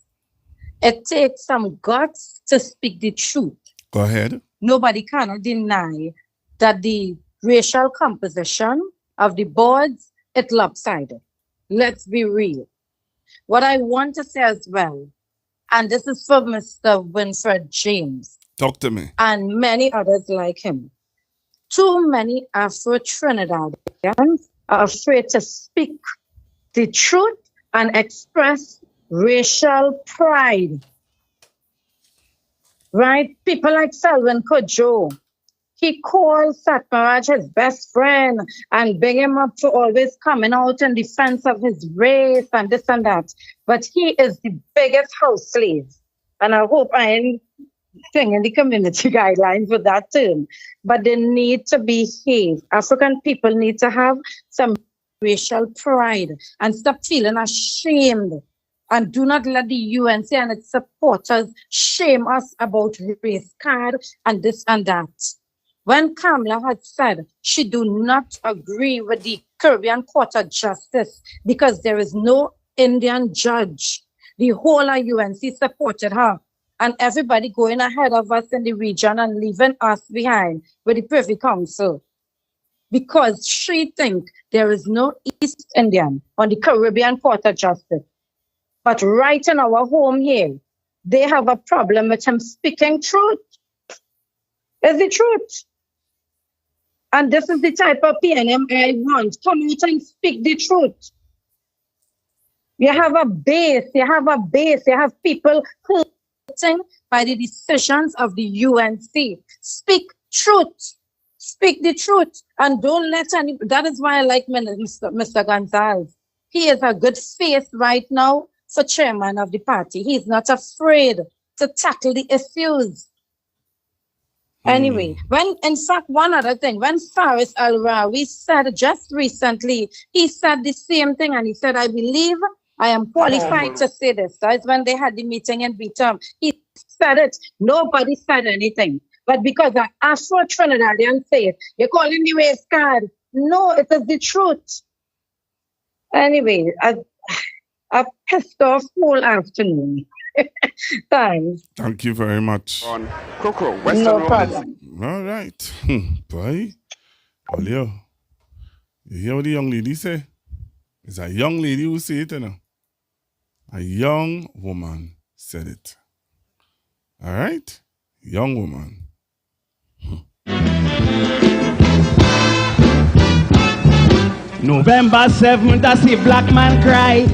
It takes some guts to speak the truth. Go ahead. Nobody cannot deny that the racial composition of the boards is lopsided. Let's be real. What I want to say as well, and this is for Mr. Winfred James. Talk to me. And many others like him. Too many Afro-Trinidadians are afraid to speak the truth and express racial pride. right? People like Selwyn Kojo. He called Satmaraj his best friend and bring him up for always coming out in defense of his race and this and that. But he is the biggest house slave. And I hope I ain't singing the community guidelines for that term. But they need to behave. African people need to have some racial pride and stop feeling ashamed. And do not let the UNC and its supporters shame us about race card and this and that. When Kamala had said she do not agree with the Caribbean Court of Justice because there is no Indian judge, the whole of UNC supported her. And everybody going ahead of us in the region and leaving us behind with the Privy Council. Because she thinks there is no East Indian on the Caribbean Court of Justice. But right in our home here, they have a problem with him speaking truth. It's the truth. And this is the type of PNM I want. Come out and speak the truth. You have a base. You have people hurting by the decisions of the UNC. Speak truth. Speak the truth. And don't let any... That is why I like Mr. Gonzalez. He is a good face right now for chairman of the party. He's not afraid to tackle the issues. Anyway, in fact, one other thing, when Faris Al-Rawi said just recently, he said the same thing, and he said, I believe I am qualified to say this. That's when they had the meeting in Beatum. He said it. Nobody said anything. But because an Afro-Trinidadian say it, you're calling me race card. No, it is the truth. Anyway, I've pissed off whole afternoon. Thanks. Thank you very much. On Coco, Western No Road. problem. All right. Boy. Olio. You hear what the young lady say? It's a young lady who said it, you know. A young woman said it. All right? Young woman. November 7th, I see black man cry.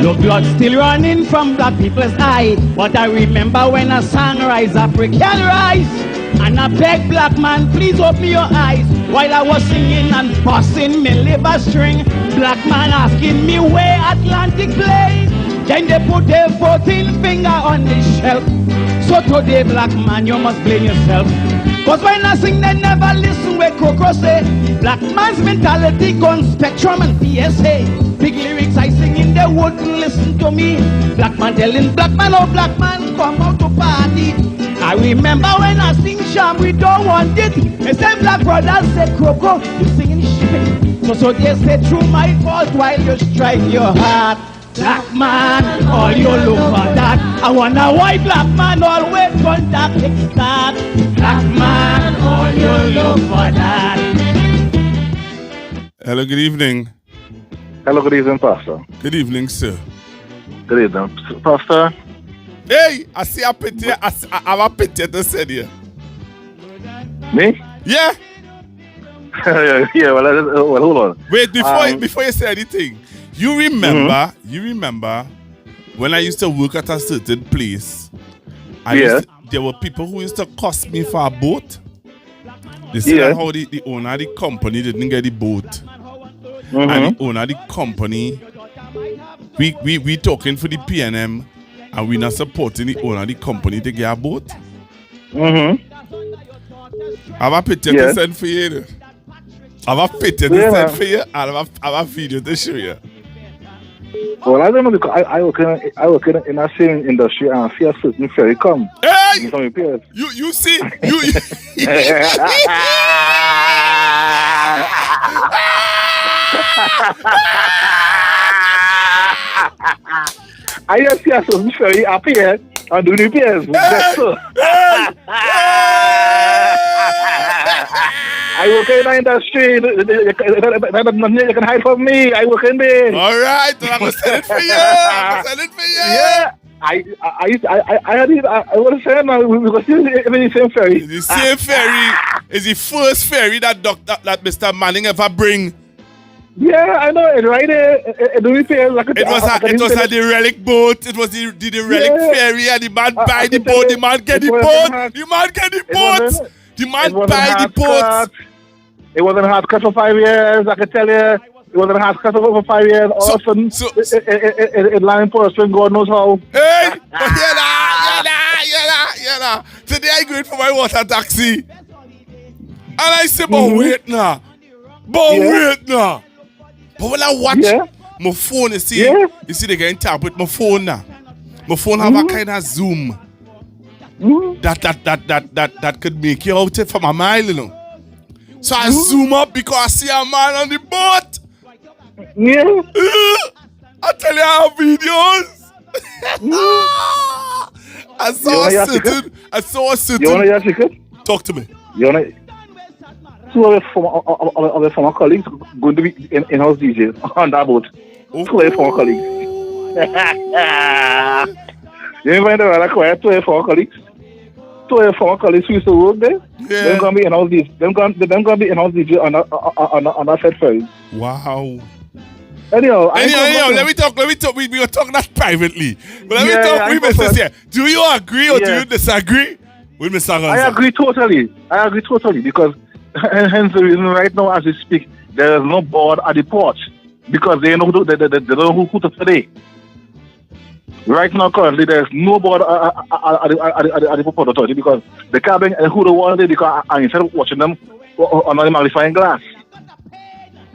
No blood still running from black people's eye. But I remember when a sun rise, African rise. And I beg black man, please open your eyes. While I was singing and busting me liver string, black man asking me where Atlantic plays. Then they put their 14 finger on the shelf. So today, black man, you must blame yourself. Cause when I sing, they never listen where Coco say. Black man's mentality gone Spectrum and PSA. Big lyrics I sing in, they wouldn't listen to me. Black man telling black man, oh black man, come out to party. I remember when I sing Sham, we don't want it. The same black brothers say, Coco, you singing shit. So they say, through my fault while you strike your heart. Black man, all you look for that. I want a white black man, always contact start. Black man, all you look for that. Hello, good evening. Hello, good evening, Pastor. Good evening, sir. Good evening, Pastor. Hey, I see a picture. I have a picture to send you. Me? Yeah. Yeah, well, hold on. Wait, before you say anything, you remember when I used to work at a certain place, there were people who used to cost me for a boat. They said how the owner of the company didn't get the boat. And the owner of the company, we talking for the PNM, and we not supporting the owner of the company to get a boat. I have a picture to send for you. I have a picture to send for you, and I have a video to show you. Well, I don't know, because I work in a same industry and I see a certain ferry come. Hey! You see? I just see a certain ferry appear and do repairs. I work in the industry. You can hide from me. I work in there. All right, I'm gonna send it for you. Yeah. I want to say now because it's the same ferry. The same ferry is the first ferry that Mr. Manning ever bring Yeah, I know it right there. It was a derelict boat. It was the derelict ferry, and the man buy the boat. The man get the boat. The man get the boat. The man buy the boat. It wasn't hard cut for 5 years. I can tell you, it wasn't hard cut for 5 years. All of a sudden, it landed for us, God knows how. Hey, yeah. Today I go in for my water taxi, and I say, but wait now. But when I watch my phone, you see they getting tapped with my phone now. My phone have a kind of zoom that could make you out it from a mile, you know. So I zoom up because I see a man on the boat. I tell you, I have videos. I saw a certain. You wanna hear a secret? Talk to me. You wanna? Two of our former colleagues going to be in-house DJs on that boat. Two of our former colleagues. You ain't find out quiet. Two of our former colleagues. Two of our former colleagues who used to work there. Yeah. They're gonna be in-house DJs. They're gonna be in-house DJs on that set ferry. Wow. Anyhow, let me talk. We were talking that privately. But let me talk with Mr. here. Do you agree or do you disagree with Mr. Gonzalez? I agree totally because hence the reason right now as we speak, there is no board at the port because they don't know who to today. Right now, currently, there is no board at the port authority because the cabin and who they wanted because I instead of watching them on the magnifying glass.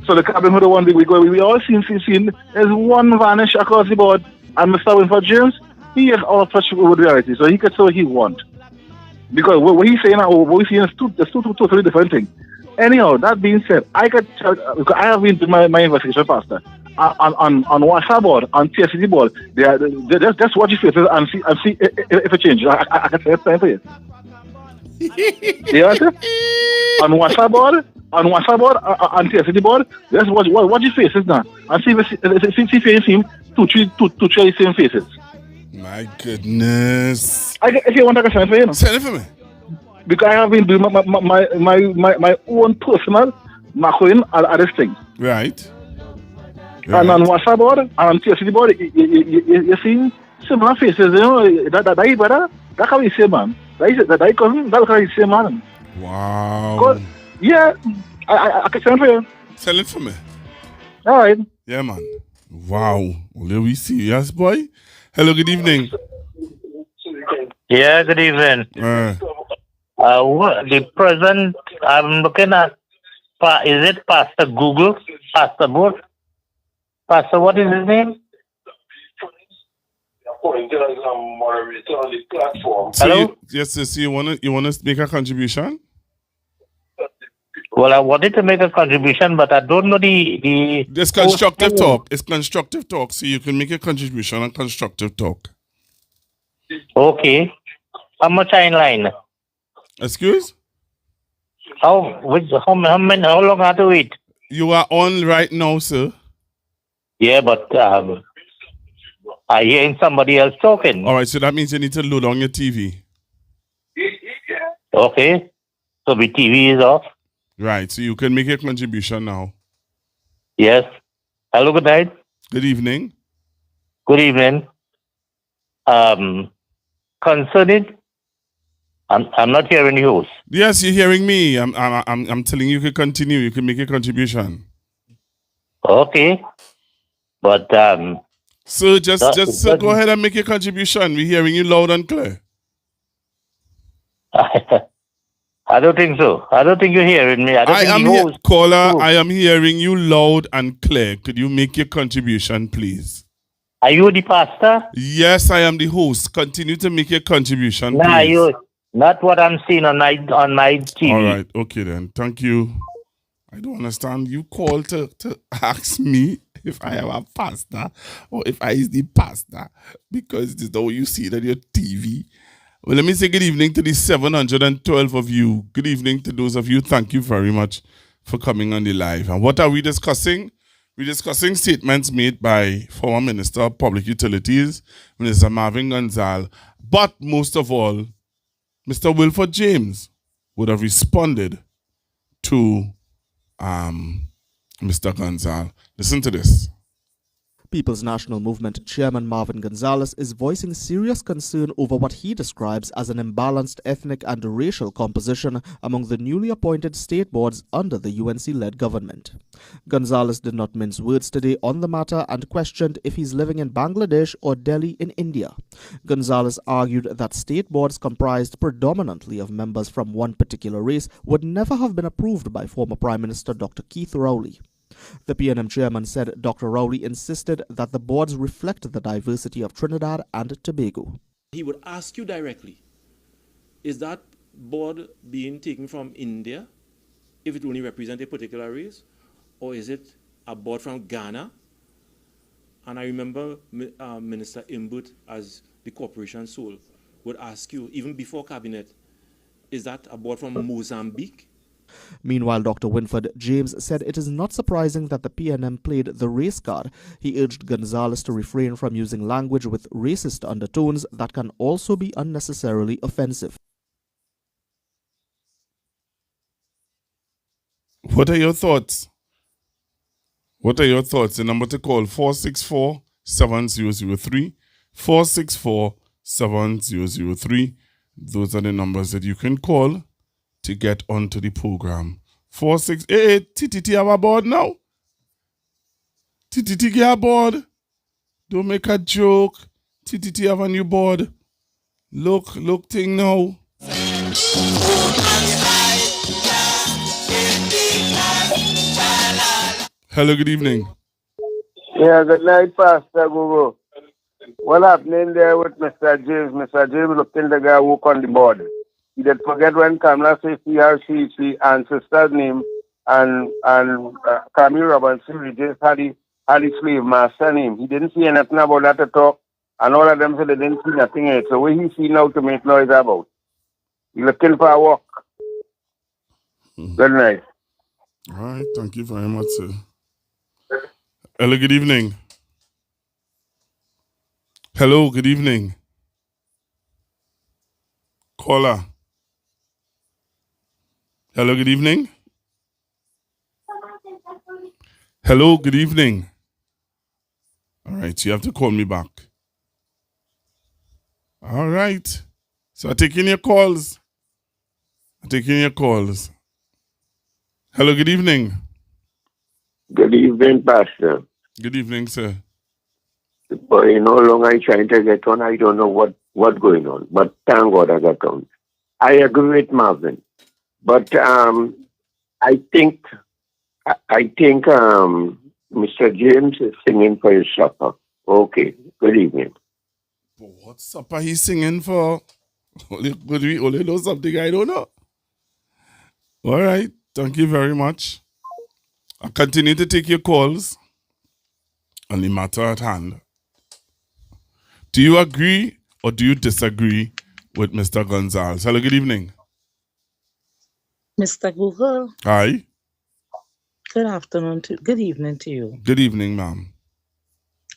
So the cabin who the one we all seen there's one vanish across the board and Mr. Winford James, he is all touch with reality, so he can say what he want. Because what he's saying now, what we're seeing is two totally different things. Anyhow, that being said, I could tell because I have been doing my investigation faster on WhatsApp board, on TSCD board. They just watch your faces and see if it changes. I can say it's time for you. You understand? On WhatsApp board, on TSCD board, just watch your faces now and see if you see two, three same faces. My goodness. If you want, I can send it for you. Send it for me. Because I have been doing my own personal macroing at this thing. Right. And on WhatsApp board, and on TSCD board, you see similar faces. You know, that brother, that can be the same man. That cousin, that can be the same man. Wow. Yeah, I can send it for you. Send it for me. All right. Yeah, man. Wow. Well, we see. Yes, boy. Hello, good evening. Yeah, good evening. The present, I'm looking at, is it Pastor Google? Pastor Boot? Pastor, what is his name? Hello? Yes, you wanna make a contribution? Well, I wanted to make a contribution, but I don't know the It's constructive talk. It's constructive talk, so you can make a contribution on constructive talk. Okay. How much are in line? Excuse? How long I have to wait? You are on right now, sir. Yeah, but I hearing somebody else talking. All right, so that means you need to load on your TV. Okay. So the TV is off. Right, so you can make a contribution now. Yes. Hello, good night. Good evening. Good evening. Concerning, I'm not hearing you. Yes, you're hearing me. I'm telling you can continue. You can make a contribution. Okay. But so just go ahead and make your contribution. We're hearing you loud and clear. I don't think so. I don't think you're hearing me. Caller, I am hearing you loud and clear. Could you make your contribution, please? Are you the pastor? Yes, I am the host. Continue to make your contribution, nah, please. You not what I'm seeing on my TV. All right, okay then. Thank you. I don't understand. You called to ask me if I am a pastor or if I is the pastor because this is the way you see it on your TV. Well, let me say good evening to the 712 of you. Good evening to those of you. Thank you very much for coming on the live. And what are we discussing? We're discussing statements made by former Minister of Public Utilities, Minister Marvin Gonzalez. But most of all, Mr. Wilford James would have responded to Mr. Gonzalez. Listen to this. People's National Movement Chairman Marvin Gonzalez is voicing serious concern over what he describes as an imbalanced ethnic and racial composition among the newly appointed state boards under the UNC-led government. Gonzalez did not mince words today on the matter and questioned if he's living in Bangladesh or Delhi in India. Gonzalez argued that state boards comprised predominantly of members from one particular race would never have been approved by former Prime Minister Dr. Keith Rowley. The PNM chairman said Dr. Rowley insisted that the boards reflect the diversity of Trinidad and Tobago. He would ask you directly, is that board being taken from India if it only represents a particular race? Or is it a board from Ghana? And I remember Minister Imbut, as the corporation soul, would ask you, even before cabinet, is that a board from Mozambique? Meanwhile, Dr. Winford James said it is not surprising that the PNM played the race card. He urged Gonzalez to refrain from using language with racist undertones that can also be unnecessarily offensive. What are your thoughts? What are your thoughts? The number to call 464-7003, 464-7003. Those are the numbers that you can call to get onto the program. 468 TTT have a board now. TTT get a board. Don't make a joke. TTT have a new board. Look thing now. Hello, good evening. Yeah, good night, Pastor Google. What happening there with Mr. James? Mr. James looking the guy who work on the board. He did forget when Kamala says she and sister's name and Camille Robinson, we just had the slave master name. He didn't see anything about that at all. And all of them said they didn't see nothing in it. So what he see now to make noise about? He looking for a walk. Good night. All right, thank you very much, sir. Hello, good evening. Hello, good evening. Caller. Hello, good evening. Hello, good evening. All right, you have to call me back. All right. So I'm taking your calls. Hello, good evening. Good evening, Pastor. Good evening, sir. But you know, long I'm trying to get on. I don't know what's going on. But thank God I got on. I agree with Marvin. But I think Mr. James is singing for his supper. Okay. Good evening. But what supper he's singing for? Only know something I don't know. All right. Thank you very much. I'll continue to take your calls on the matter at hand. Do you agree or do you disagree with Mr. Gonzalez? Hello, good evening. Mr. Google. Hi. Good evening to you. Good evening, ma'am.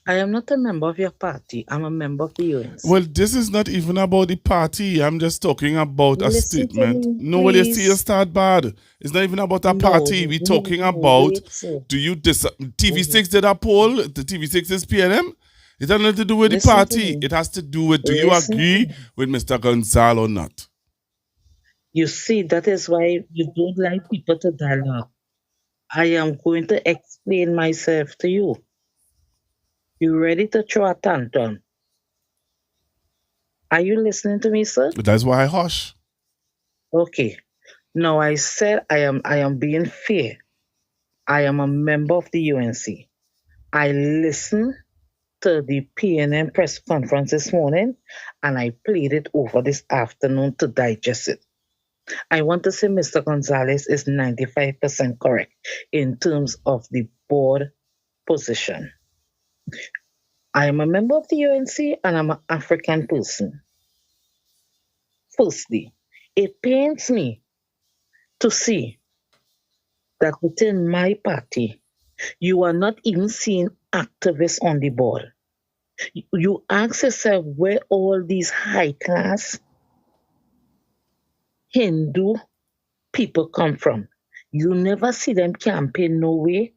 I am not a member of your party. I'm a member of the UNC. Well, this is not even about the party. I'm just talking about a statement. No, well, you see, you start bad. It's not even about a party. We're talking about, TV6 did a poll? The TV6 is PNM? It has nothing to do with the party. It has to do with, do you agree with Mr. Gonzalez or not? You see, that is why you don't like people to dialogue. I am going to explain myself to you. You ready to throw a tantrum? Are you listening to me, sir? That's why I hush. Okay. Now I said I am being fair. I am a member of the UNC. I listened to the PNM press conference this morning and I played it over this afternoon to digest it. I want to say Mr. Gonzalez is 95% correct in terms of the board position. I am a member of the UNC and I'm an African person. Firstly, it pains me to see that within my party, you are not even seeing activists on the board. You ask yourself where all these high-class Hindu people come from. You never see them campaign no way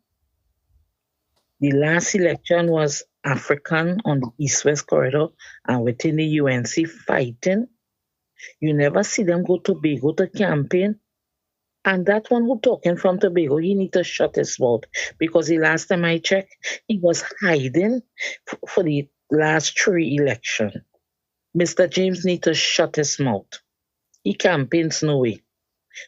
The last election was African on the East-West corridor and within the UNC fighting. You never see them go to Tobago to campaign. And that one who talking from Tobago, he need to shut his mouth because the last time I checked, he was hiding for the last 3 elections. Mr. James need to shut his mouth. He campaigns no way.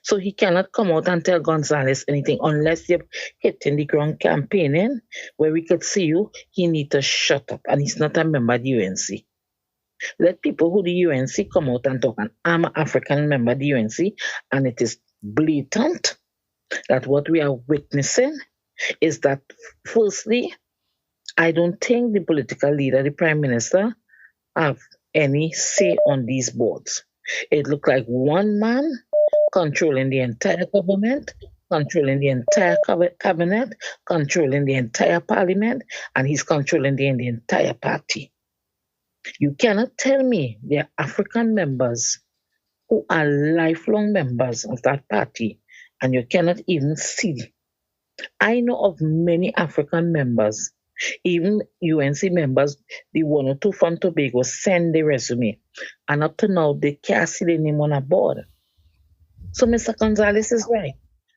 So he cannot come out and tell Gonzalez anything unless you're hitting the ground campaigning where we could see you. He need to shut up. And he's not a member of the UNC. Let people who the UNC come out and talk. And I'm an African member of the UNC, and it is blatant that what we are witnessing is that, firstly, I don't think the political leader, the prime minister, have any say on these boards. It looked like one man controlling the entire government, controlling the entire cabinet, controlling the entire parliament, and he's controlling the entire party. You cannot tell me there are African members who are lifelong members of that party, and you cannot even see. I know of many African members, even UNC members, the 1 or 2 from Tobago send their resume, and up to now, they can't see their name on a board. So Mr. Gonzalez is right.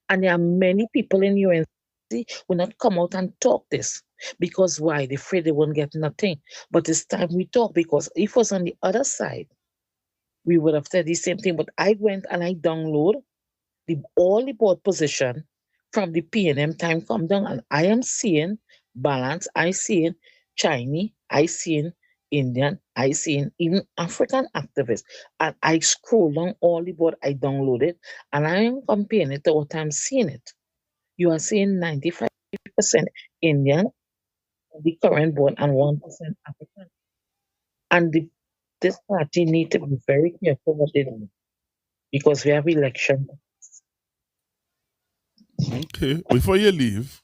And there are many people in UNC who will not come out and talk this. Because why? They're afraid they won't get nothing. But it's time we talk, because if it was on the other side, we would have said the same thing. But I went and I download all the board position from the PNM time come down, and I am seeing balance. I seeing Chinese, I seeing Indian, I seeing even African activists. And I scroll down all the board I downloaded, and I am comparing it to what I'm seeing it. You are seeing 95% Indian, the current board, and 1% African. And this party need to be very careful what they do, because we have election. Okay, before you leave,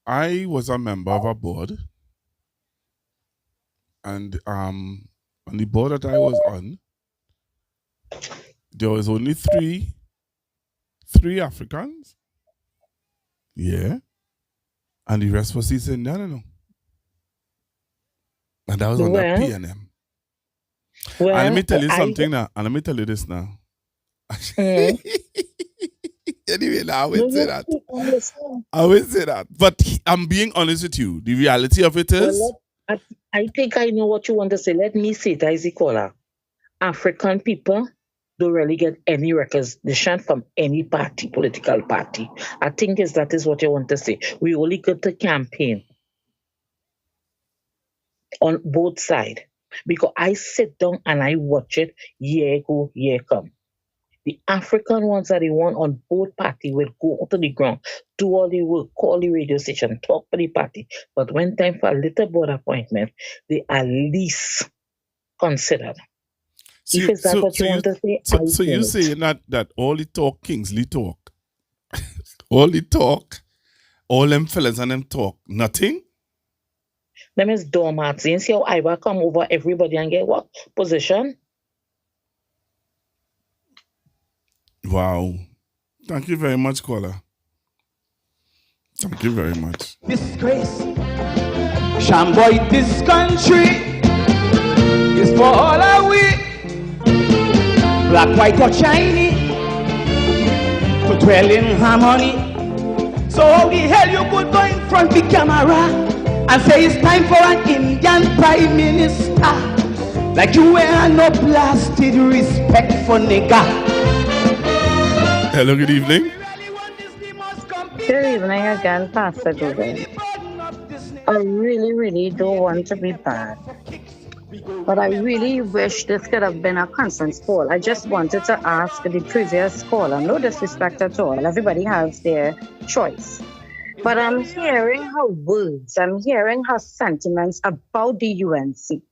I was a member of a board, and on the board that I was on, there was only three Africans. Yeah. And the rest was East Indian, no. And that was on the PNM. Well, and let me tell you something now. And let me tell you this now. Anyway, now I will say that. I will say that. But I'm being honest with you. The reality of it is... Well, I think I know what you want to say. Let me say it as a caller. African people don't really get any recognition from any party, political party. I think that is what you want to say. We only get to campaign on both sides. Because I sit down and I watch it, year go, year come. The African ones that they want on both parties will go to the ground, do all the work, call the radio station, talk for the party. But when time for a little board appointment, they are least considered. So if is that what you want to say? So you're saying that all the talk, Kingsley talk, all the talk, all them fellas and them talk, nothing? Them is doormats. You see how I will come over everybody and get what position? Wow. Thank you very much, caller. Thank you very much. Disgrace. Shamboy, this country is for all our we. Black, white, or Chinese to dwell in harmony. So how the hell you could go in front of the camera and say it's time for an Indian prime minister? Like you wear no blasted respect for nigga. Hello, good evening. Good evening again, Pastor Google. I really, really don't want to be bad, but I really wish this could have been a conference call. I just wanted to ask the previous caller, no disrespect at all, everybody has their choice. But I'm hearing her words, I'm hearing her sentiments about the UNC.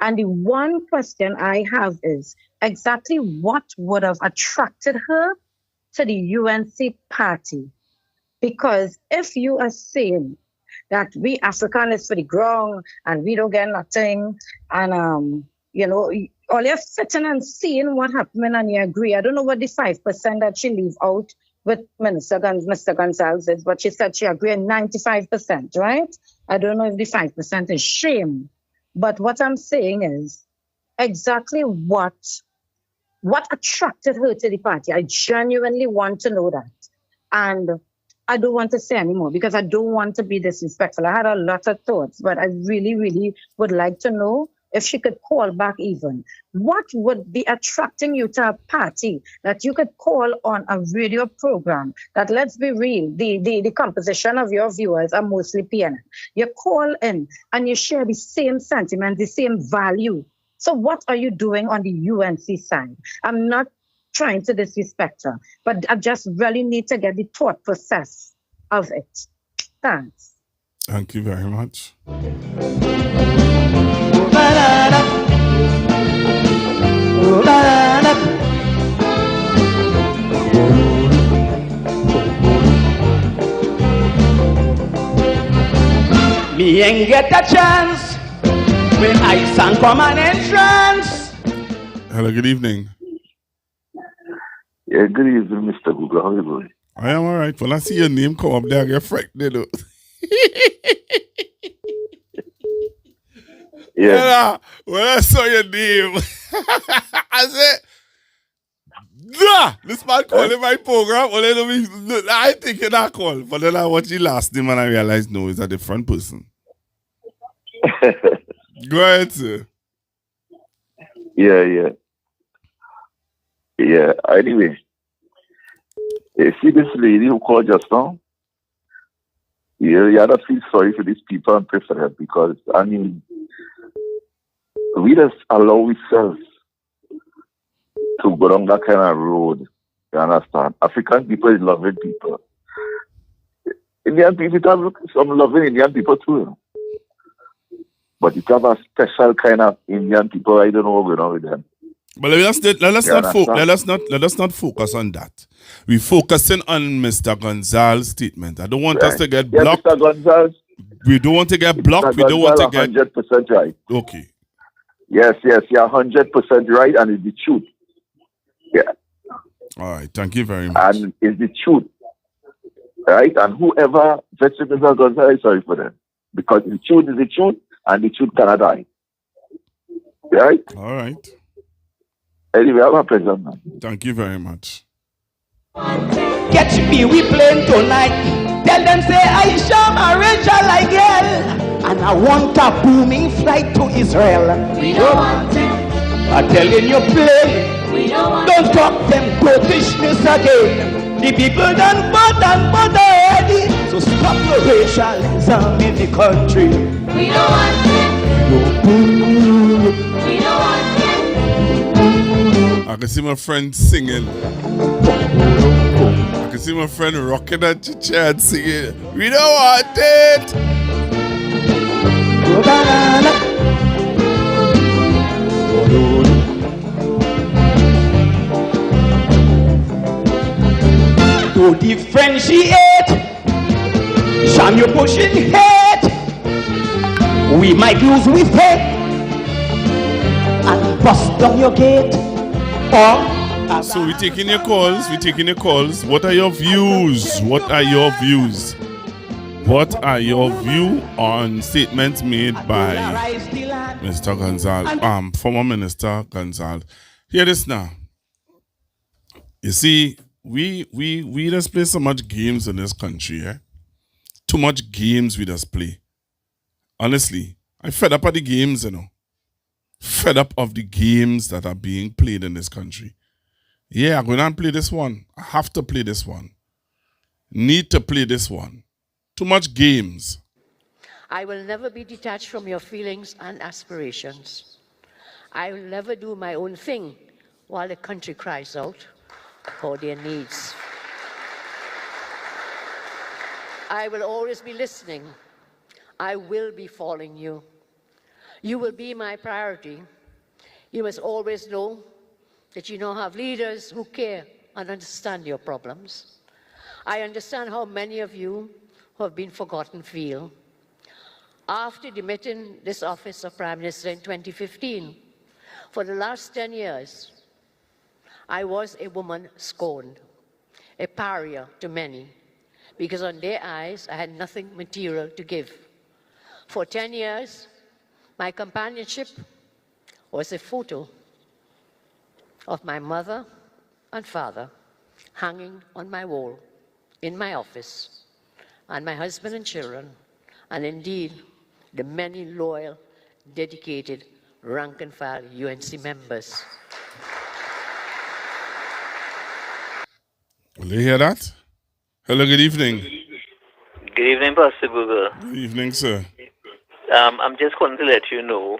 And the one question I have is exactly what would have attracted her to the UNC party? Because if you are saying that we African is for the ground and we don't get nothing, and you know, all you're sitting and seeing what happened and you agree. I don't know what the 5% that she leave out with Mr. Gonzalez is, but she said she agreed 95%, right? I don't know if the 5% is shame. But what I'm saying is exactly what attracted her to the party. I genuinely want to know that. And I don't want to say anymore because I don't want to be disrespectful. I had a lot of thoughts, but I really, really would like to know if she could call back even. What would be attracting you to a party that you could call on a radio program that, let's be real, the composition of your viewers are mostly PNM. You call in and you share the same sentiment, the same value. So what are you doing on the UNC side? I'm not trying to disrespect her, but I just really need to get the thought process of it. Thanks. Thank you very much. Me ain't get a chance when I sang for an entrance. Hello, good evening. Yeah, good evening, Mr. Google. How are you doing? I am all right. When I see your name come up there, I get frightened. Yeah. When I saw your name, I said, nah, this man calling my program. I think you're not call. But then I watched your last name and I realized, no, it's a different person. Go ahead, sir. Yeah. Anyway, you see this lady who called just now? You have to feel sorry for these people and pray for them because, I mean, we just allow ourselves to go down that kind of road. You understand? African people is loving people. Indian people have some loving Indian people too. But you have a special kind of Indian people. I don't know what's going on with them. But let us not focus on that. We're focusing on Mr. Gonzalez's statement. I don't want us to get blocked. Mr. Gonzalez. We don't want to get blocked. Mr. We don't want to get 100% right. Okay. Yes, you're 100% right, and it's the truth. Yeah. All right. Thank you very much. And it's the truth, right? And whoever vexes Mr. Gonzalez, sorry for them, because the truth is the truth, and the truth cannot die. Right? All right. Anyway, have a pleasure, man. Thank you very much. Catch me, we playing tonight. Tell them say Aisha marriage like girl, and I want a booming flight to Israel. We don't want it. I'm telling you, play. We don't want Don't talk them Britishness again. The people done bother already. So stop the racialism in the country. We don't want it. We don't want it. I can see my friend singing. I can see my friend rocking at your chair and singing. We don't want it. To differentiate, sham you pushing hate. We might lose with hate and bust down your gate. So we're taking your calls. What are your views? What are your views on statements made by Mr. Gonzalez, former Minister Gonzalez? Hear this now. You see, we just play so much games in this country, eh? Too much games we just play. Honestly, I'm fed up of the games, you know. Fed up of the games that are being played in this country. Yeah, I'm going to play this one. I have to play this one. Need to play this one. Too much games. I will never be detached from your feelings and aspirations. I will never do my own thing while the country cries out for their needs. I will always be listening. I will be following you. You will be my priority. You must always know that you now have leaders who care and understand your problems. I understand how many of you who have been forgotten feel. After demitting this office of Prime Minister in 2015, for the last 10 years, I was a woman scorned. a pariah to many, because on their eyes I had nothing material to give. For 10 years, my companionship was a photo of my mother and father hanging on my wall in my office, and my husband and children, and indeed the many loyal, dedicated, rank-and-file UNC members. Will you hear that? Hello, good evening. Good evening, Pastor Google. Good evening, sir. I'm just calling to let you know,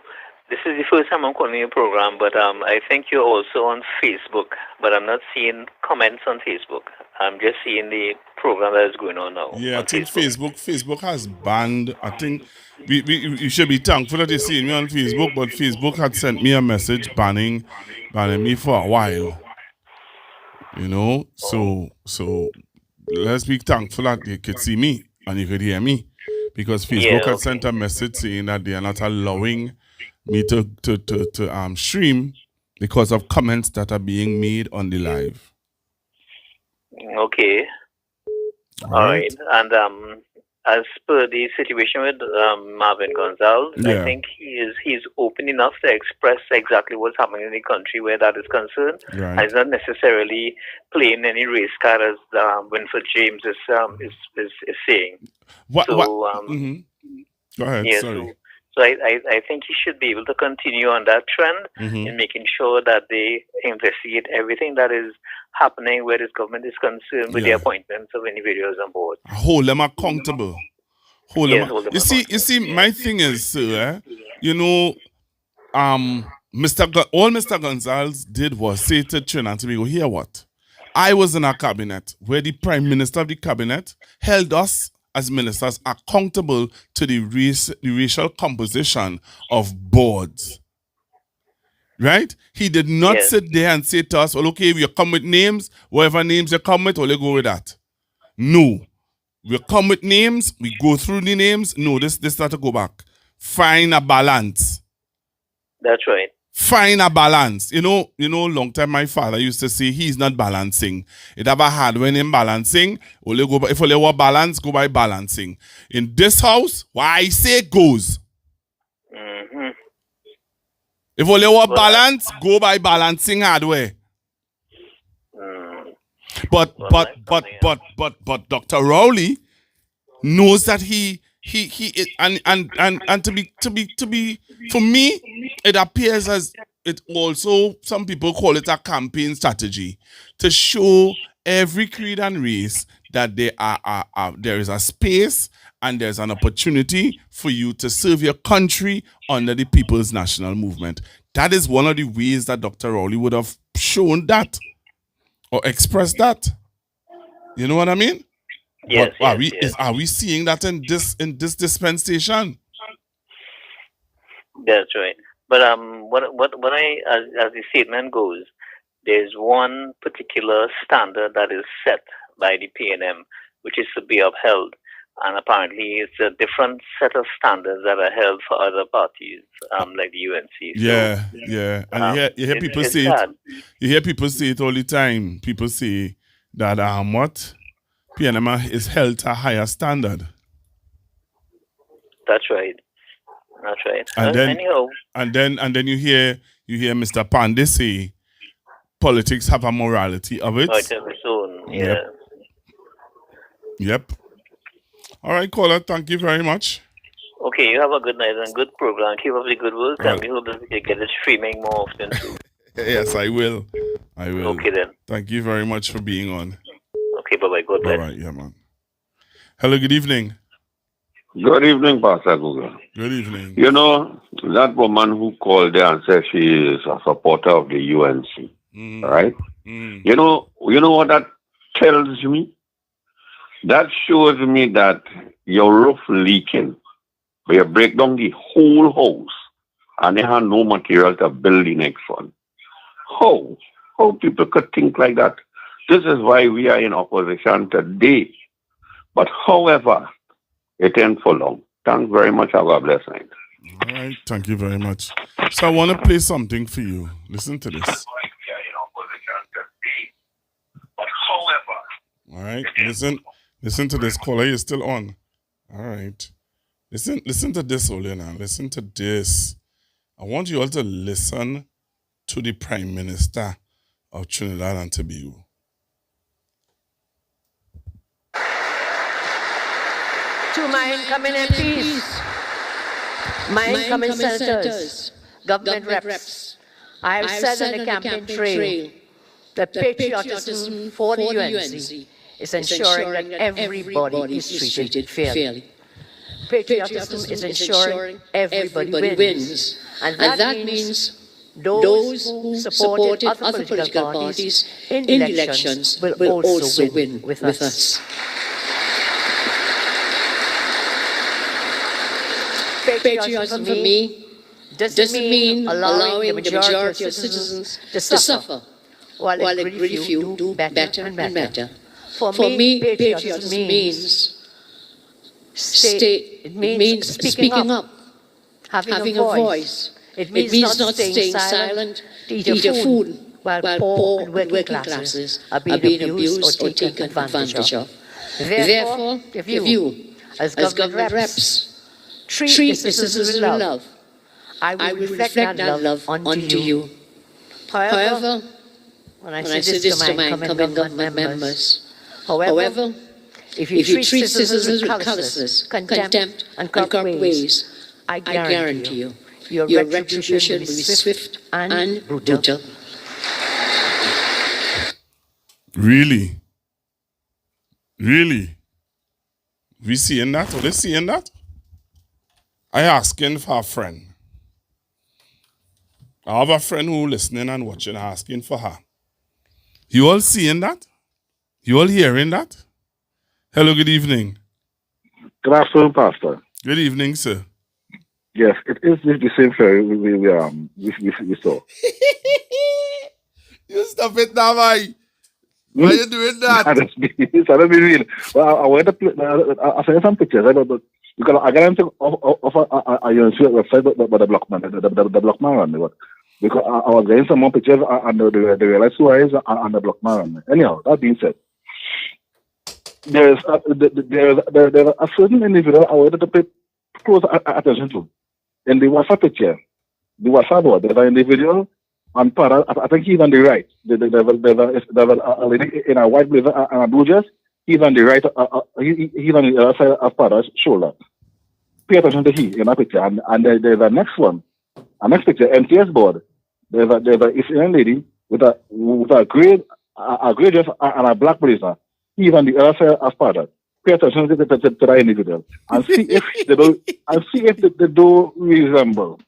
this is the first time I'm calling your program, but I think you're also on Facebook, but I'm not seeing comments on Facebook. I'm just seeing the program that is going on now. Yeah, I think Facebook has banned, I think, you should be thankful that you're seeing me on Facebook, but Facebook had sent me a message banning me for a while. You know, so let's be thankful that you could see me and you could hear me, because Facebook had sent a message saying that they are not allowing me to stream because of comments that are being made on the live. Okay. All right. And as per the situation with Marvin Gonzalez, I think he's open enough to express exactly what's happening in the country where that is concerned. Right. And he's not necessarily playing any race card as Winford James is saying. Go ahead. Yeah, sorry. So I think he should be able to continue on that trend in making sure that they investigate everything that is happening where this government is concerned with the appointments of individuals on board. Hold them accountable. Hold them you see, my thing is, sir, you know, all Mr. Gonzalez did was say to Trinidad and Tobago, hear what? I was in a cabinet where the Prime Minister of the cabinet held us as ministers accountable to the racial composition of boards. Right? He did not sit there and say to us, well, okay, if you come with names, whatever names you come with, well, you go with that. No. We come with names, we go through the names. No, this not to go back. Find a balance. That's right. Find a balance. You know, long time my father used to say he's not balancing. It ever hard when him balancing. If you want balance, go by balancing. In this house, what I say goes. If you want balance, go by balancing hardware. But Dr. Rowley knows that he and to be for me, it appears as it also, some people call it a campaign strategy to show every creed and race that there is a space and there's an opportunity for you to serve your country under the People's National Movement. That is one of the ways that Dr. Rowley would have shown that or expressed that. You know what I mean? Yes, are we seeing that in this dispensation? That's right. But what I as the statement goes, there's one particular standard that is set by the PNM, which is to be upheld, and apparently it's a different set of standards that are held for other parties, like the UNC. So, and you hear people say it. You hear people say it all the time. People say that what PNM is held to a higher standard. That's right. That's right. And then you hear Mr. Pandey say politics have a morality of it. Yep. All right, caller. Thank you very much. Okay, you have a good night and good program. Keep up the good work, and we hope that we can get it streaming more often too. Yes, I will. Okay then. Thank you very much for being on. Okay, bye-bye. God bless. All right, yeah, man. Hello, good evening. Good evening, Pastor Google. Good evening. You know, that woman who called there and said she is a supporter of the UNC, right? You know what that tells me? That shows me that your roof leaking, where you break down the whole house and they have no material to build the next one. How people could think like that? This is why we are in opposition today. But however, it ain't for long. Thanks very much. Have a blessed night. All right. Thank you very much. So I want to play something for you. Listen to this. All right. Listen to this caller. You're still on. All right. Listen to this, Olena. Listen to this. I want you all to listen to the Prime Minister of Trinidad and Tobago. To my incoming MPs, my incoming senators, government reps, I have said on the campaign trail that patriotism for the UNC is ensuring that everybody is treated fairly. Patriotism is ensuring everybody wins. And that means those who supported other political parties in elections will also win with us. Patriotism for me doesn't mean allowing the majority of citizens to suffer while a really few do better and better. For me, patriotism means speaking up, having a voice. It means not staying silent to eat your food while poor and working classes are being abused or taken advantage of. Therefore, if you, as government reps, treat the citizens with love, I will reflect that love onto you. However, when I say this to my incoming government members, however, if you treat citizens with callousness, contempt, and corrupt ways, I guarantee you, your retribution will be swift and brutal. Really? Really? We seeing that? Are they seeing that? I asking for a friend. I have a friend who listening and watching, asking for her. You all seeing that? You all hearing that? Hello, good evening. Good afternoon, Pastor. Good evening, sir. Yes, it is the same story we saw. You stop it now, boy. Why are you doing that? I don't be real. Well, I went to I sent some pictures. Because I got into a website by the Blockman run. Because I was getting some more pictures and they realized who I is on the Blockman run. Anyhow, that being said, there's a certain individual I wanted to pay close attention to. In the WhatsApp picture, the WhatsApp board, there's an individual on Para, I think he's on the right. There's a lady in a white blazer and a blue dress. He's on the right, he's on the other side of Para's shoulder. Pay attention to he in that picture. And there's a next one, a next picture, MTS board. There's a Israeli lady with a gray dress and a black blazer. He's on the other side of Para. Pay attention to that individual and see if they do resemble.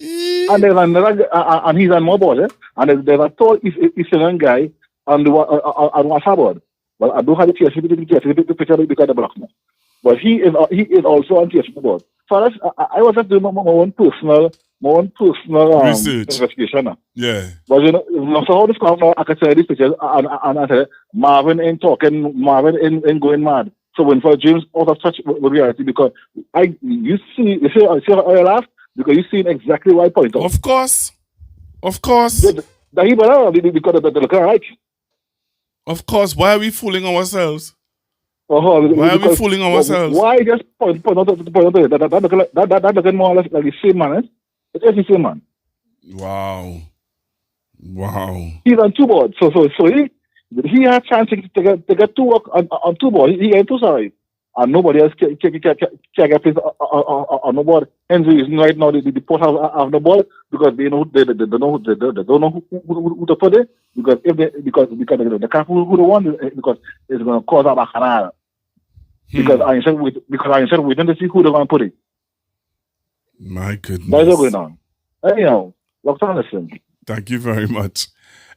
And there's another, and he's on more board, and there's a tall Eastern guy on WhatsApp board. Well, I don't have the TSP picture because of the block. But he is also on TSP board. So I was just doing my own personal research investigation. Yeah. But so how this comes out, I can say these pictures and I said Marvin ain't talking, Marvin ain't going mad. So when for James out of touch with reality, because you see how I laugh? Because you see exactly what I point out. Of course. Because the look right. Of course. Why are we fooling ourselves? Why are we fooling ourselves? Why just point out that doesn't more or less like the same man? It is the same man. Wow. He's on two boards. So he had a chance to get to work on two boards. He ain't too sorry. And nobody else can get place on the board. Hence the reason right now the post have the board because they don't know who to put it. Because the couple who the one because it's gonna cause a bacchanal. Because I instead waiting to see who they're gonna put it. My goodness. That's what's going on. Anyhow, look on listen. Thank you very much.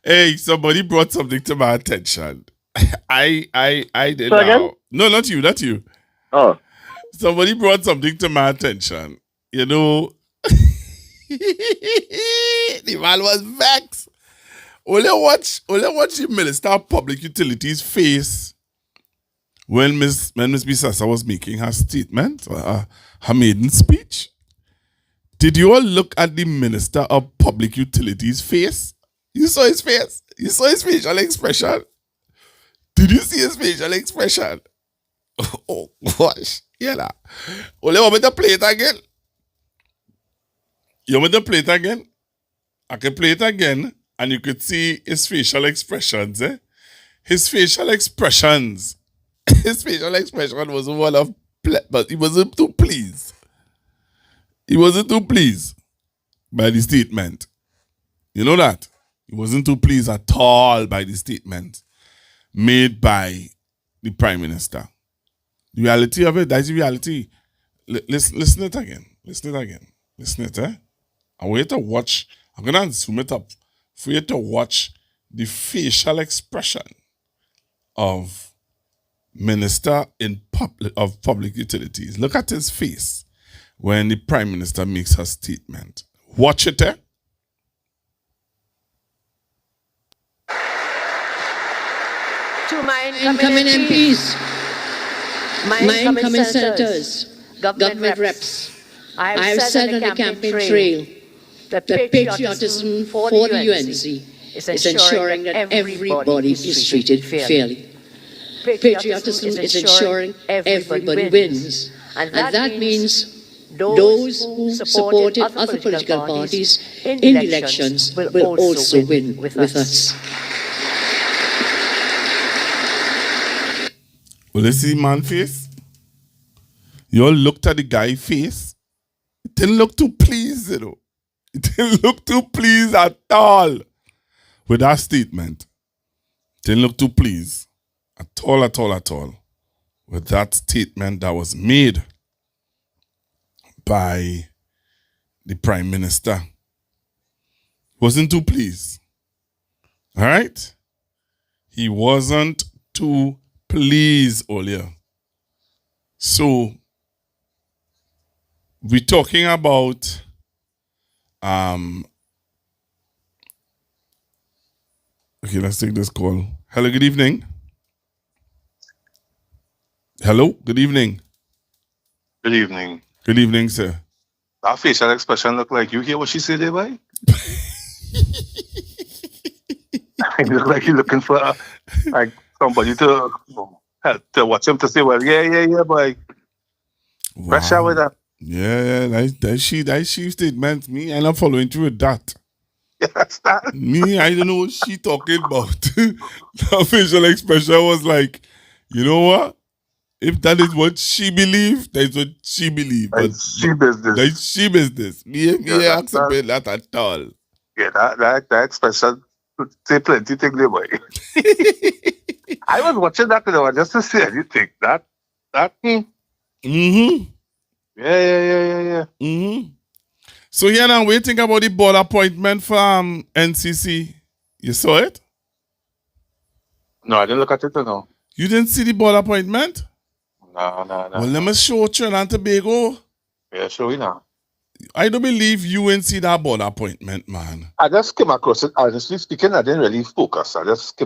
Hey, somebody brought something to my attention. I did So now. again? No, not you. Oh. Somebody brought something to my attention. You know, the man was vexed. Only watch the Minister of Public Utilities face when Miss Bisasa was making her statement, her maiden speech. Did you all look at the Minister of Public Utilities face? You saw his face. You saw his facial expression? Did you see his facial expression? Oh gosh. Yeah. Nah. Well, you want me to play it again? You want me to play it again? I can play it again and you could see his facial expressions, eh? His facial expressions. His facial expression was one of but he wasn't too pleased. He wasn't too pleased by the statement. You know that? He wasn't too pleased at all by the statement made by the Prime Minister. The reality of it, that's the reality. Listen it again. Listen it again. Listen it, eh? I want you to watch. I'm going to zoom it up for you to watch the facial expression of Minister of Public Utilities. Look at his face when the Prime Minister makes her statement. Watch it, eh? To my incoming MPs, my incoming senators, government reps, I have said on the campaign trail that patriotism for the UNC is ensuring that everybody is treated fairly. Patriotism is ensuring everybody wins. And that means those who supported other political parties in elections will also win with us. Well, you see man's face? You all looked at the guy's face. It didn't look too pleased, you know. It didn't look too pleased at all with that statement. Didn't look too pleased at all with that statement that was made by the Prime Minister. Wasn't too pleased. All right? He wasn't too pleased earlier. So, we're talking about okay, let's take this call. Hello, good evening. Hello, good evening. Good evening. Good evening, sir. That facial expression look like you hear what she said there, boy? It look like you're looking for like somebody to watch him to say, well, yeah, boy. Wow. Pressure with that. Yeah, that she statement. Me, I'm not following through with that. Yes, that. Me, I don't know what she talking about. The facial expression was like, you know what? If that is what she believed, that's what she believed. That's she business. That's she business. Me Yeah, accept that at all. Yeah, that expression say plenty things there, boy. I was watching that just to see anything. That. Mm-hmm. Yeah. Mm-hmm. So here now, we think about the board appointment from NCC. You saw it? No, I didn't look at it no. You didn't see the board appointment? No. Well, let me show Trinidad and Tobago. Yeah, show you now. I don't believe you went see that board appointment, man. I just came across it. Honestly speaking, I didn't really focus. I just came